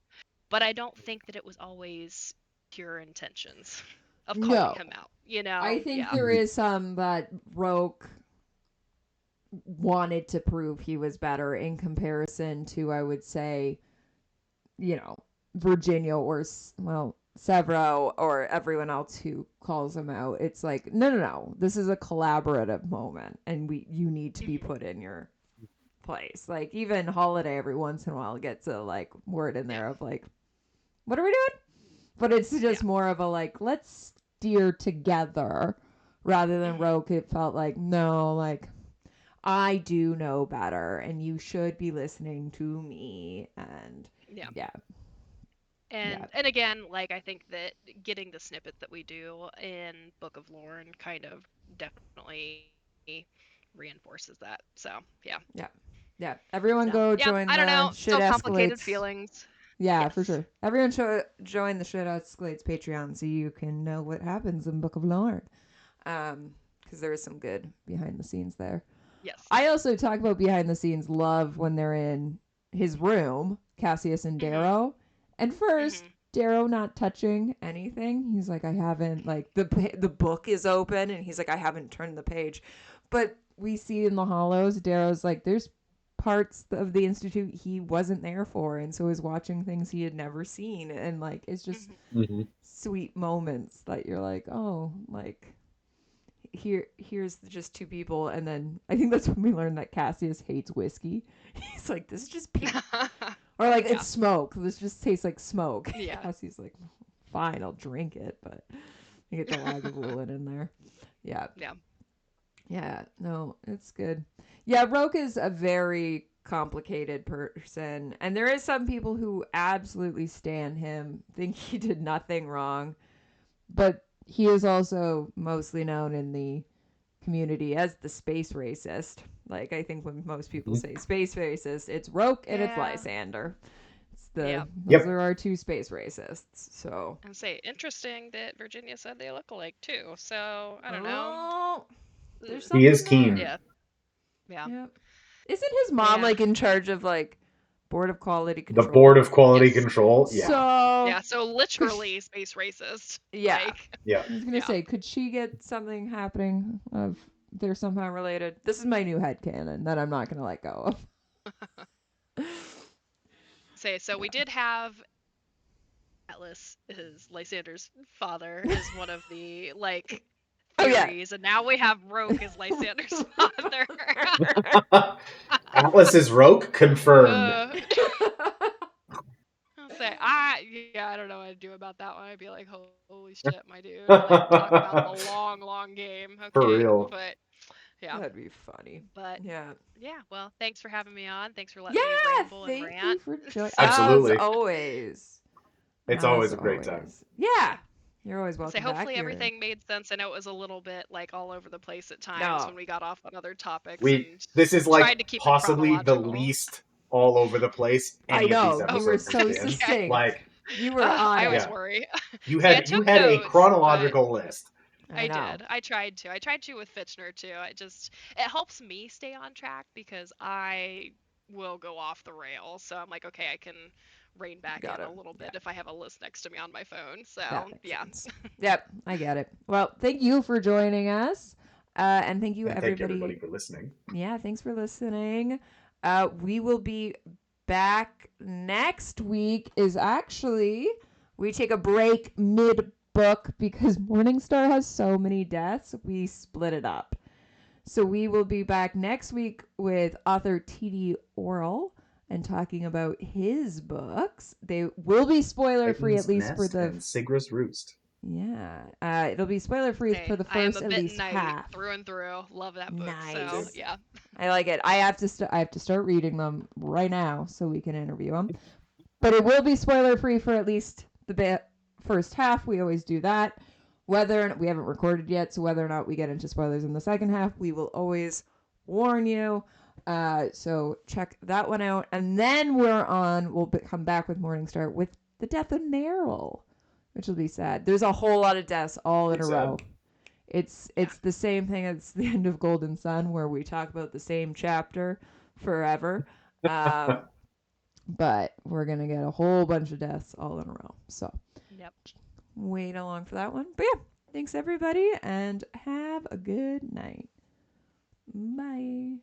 but I don't think that it was always pure intentions of calling No. him out, I think Yeah. there is some that Roke wanted to prove he was better in comparison to, I would say, you know, Virginia or, well, Severo or everyone else who calls him out. It's like, no, no, no. This is a collaborative moment, and you need to be Hmm. put in your place. Like, even Holiday every once in a while gets a like word in Yeah. there of like, what are we doing? But it's Yeah. just more of a like, let's steer together rather than Hmm. Roke. It felt like, no, like, I do know better and you should be listening to me. And Yeah. yeah, yeah, And again, like I think that getting the snippet that we do in Book of Lorne kind of definitely reinforces that. So yeah. yeah, yeah. Everyone So go yeah, join I don't the know. Shit Still complicated Escalates. feelings. Yeah, for Yes. sure. Everyone join the Shit Escalates Patreon so you can know what happens in Book of Lord. Because there is some good behind the scenes there. Yes. I also talk about behind the scenes love when they're in his room, Cassius and Mhm. Darrow. And first, Mhm. Darrow not touching anything. He's like, I haven't, like, the book is open, and he's like, I haven't turned the page. But we see in the hollows, Darrow's like, there's parts of the Institute he wasn't there for, and so he's watching things he had never seen. And, like, it's just Mhm. sweet moments that you're like, oh, like, here's just two people, and then I think that's when we learned that Cassius hates whiskey. He's like, this is just pee. Or like, it's smoke. This just tastes like smoke. Yeah. Cassie's like, fine, I'll drink it, but you get the Lagavulin in there. Yeah. Yeah. Yeah. No, it's good. Yeah, Roque is a very complicated person, and there is some people who absolutely stan him, think he did nothing wrong, but he is also mostly known in the community as the space racist. Like, I think when most people say space racist, it's Roque and it's Lysander. Those are our two space racists. So and say interesting that Virginia said they look alike too. So I don't know. There's he is something keen. there. Yeah. Yep. Isn't his mom like in charge of like Board of Quality Control? The Board of Quality Control. Yeah. So literally space racist. Yeah. Like, yeah. I was gonna say, could she get something happening of they're somehow related? This is my new headcanon that I'm not gonna let go of. So we did have Atlas, is Lysander's father, is one of the like theories, and now we have Roque as Lysander's father. Atlas is Roque, confirmed. I'll say, I don't know what I'd do about that one. I'd be like, holy shit, my dude. Like, talk about the long game. Okay. For real. But yeah. That'd be funny. But yeah. Well, thanks for having me on. Thanks for letting me ramble and rant. Thank you for joining. Absolutely. As always. It's always a great time. Yeah. You're always welcome back. Hopefully everything made sense. I know it was a little bit like all over the place at times No. when we got off on other topics. This is like tried to keep possibly it the least all over the place any I know. of these You were episodes so have been. succinct. Like, you were on I it. always worry. You had a chronological list. I did. I tried to with Fitchner too. It helps me stay on track because I will go off the rails. So I'm like, okay, I can rein back in a little bit if I have a list next to me on my phone. So yeah. Yep, I get it. Well, thank you for joining us. And thank you everybody for listening. Yeah, thanks for listening. We will be back next week. Is actually we take a break mid-book because Morningstar has so many deaths. We split it up. So we will be back next week with author T.D. Oral and talking about his books. They will be spoiler-free at least for the Sigra's Roost. Yeah, it'll be spoiler-free for the first at least half. Through and through. Love that book. Nice. So yeah, I like it. I have to start reading them right now so we can interview them. But it will be spoiler-free for at least the first half. We always do that. We haven't recorded yet, so whether or not we get into spoilers in the second half, we will always warn you. So check that one out, and then we'll come back with Morningstar with the death of Meryl, which will be sad. There's a whole lot of deaths all in a row. It's the same thing as the end of Golden Sun, where we talk about the same chapter forever. But we're gonna get a whole bunch of deaths all in a row. So wait along for that one. But yeah, thanks everybody, and have a good night. Bye.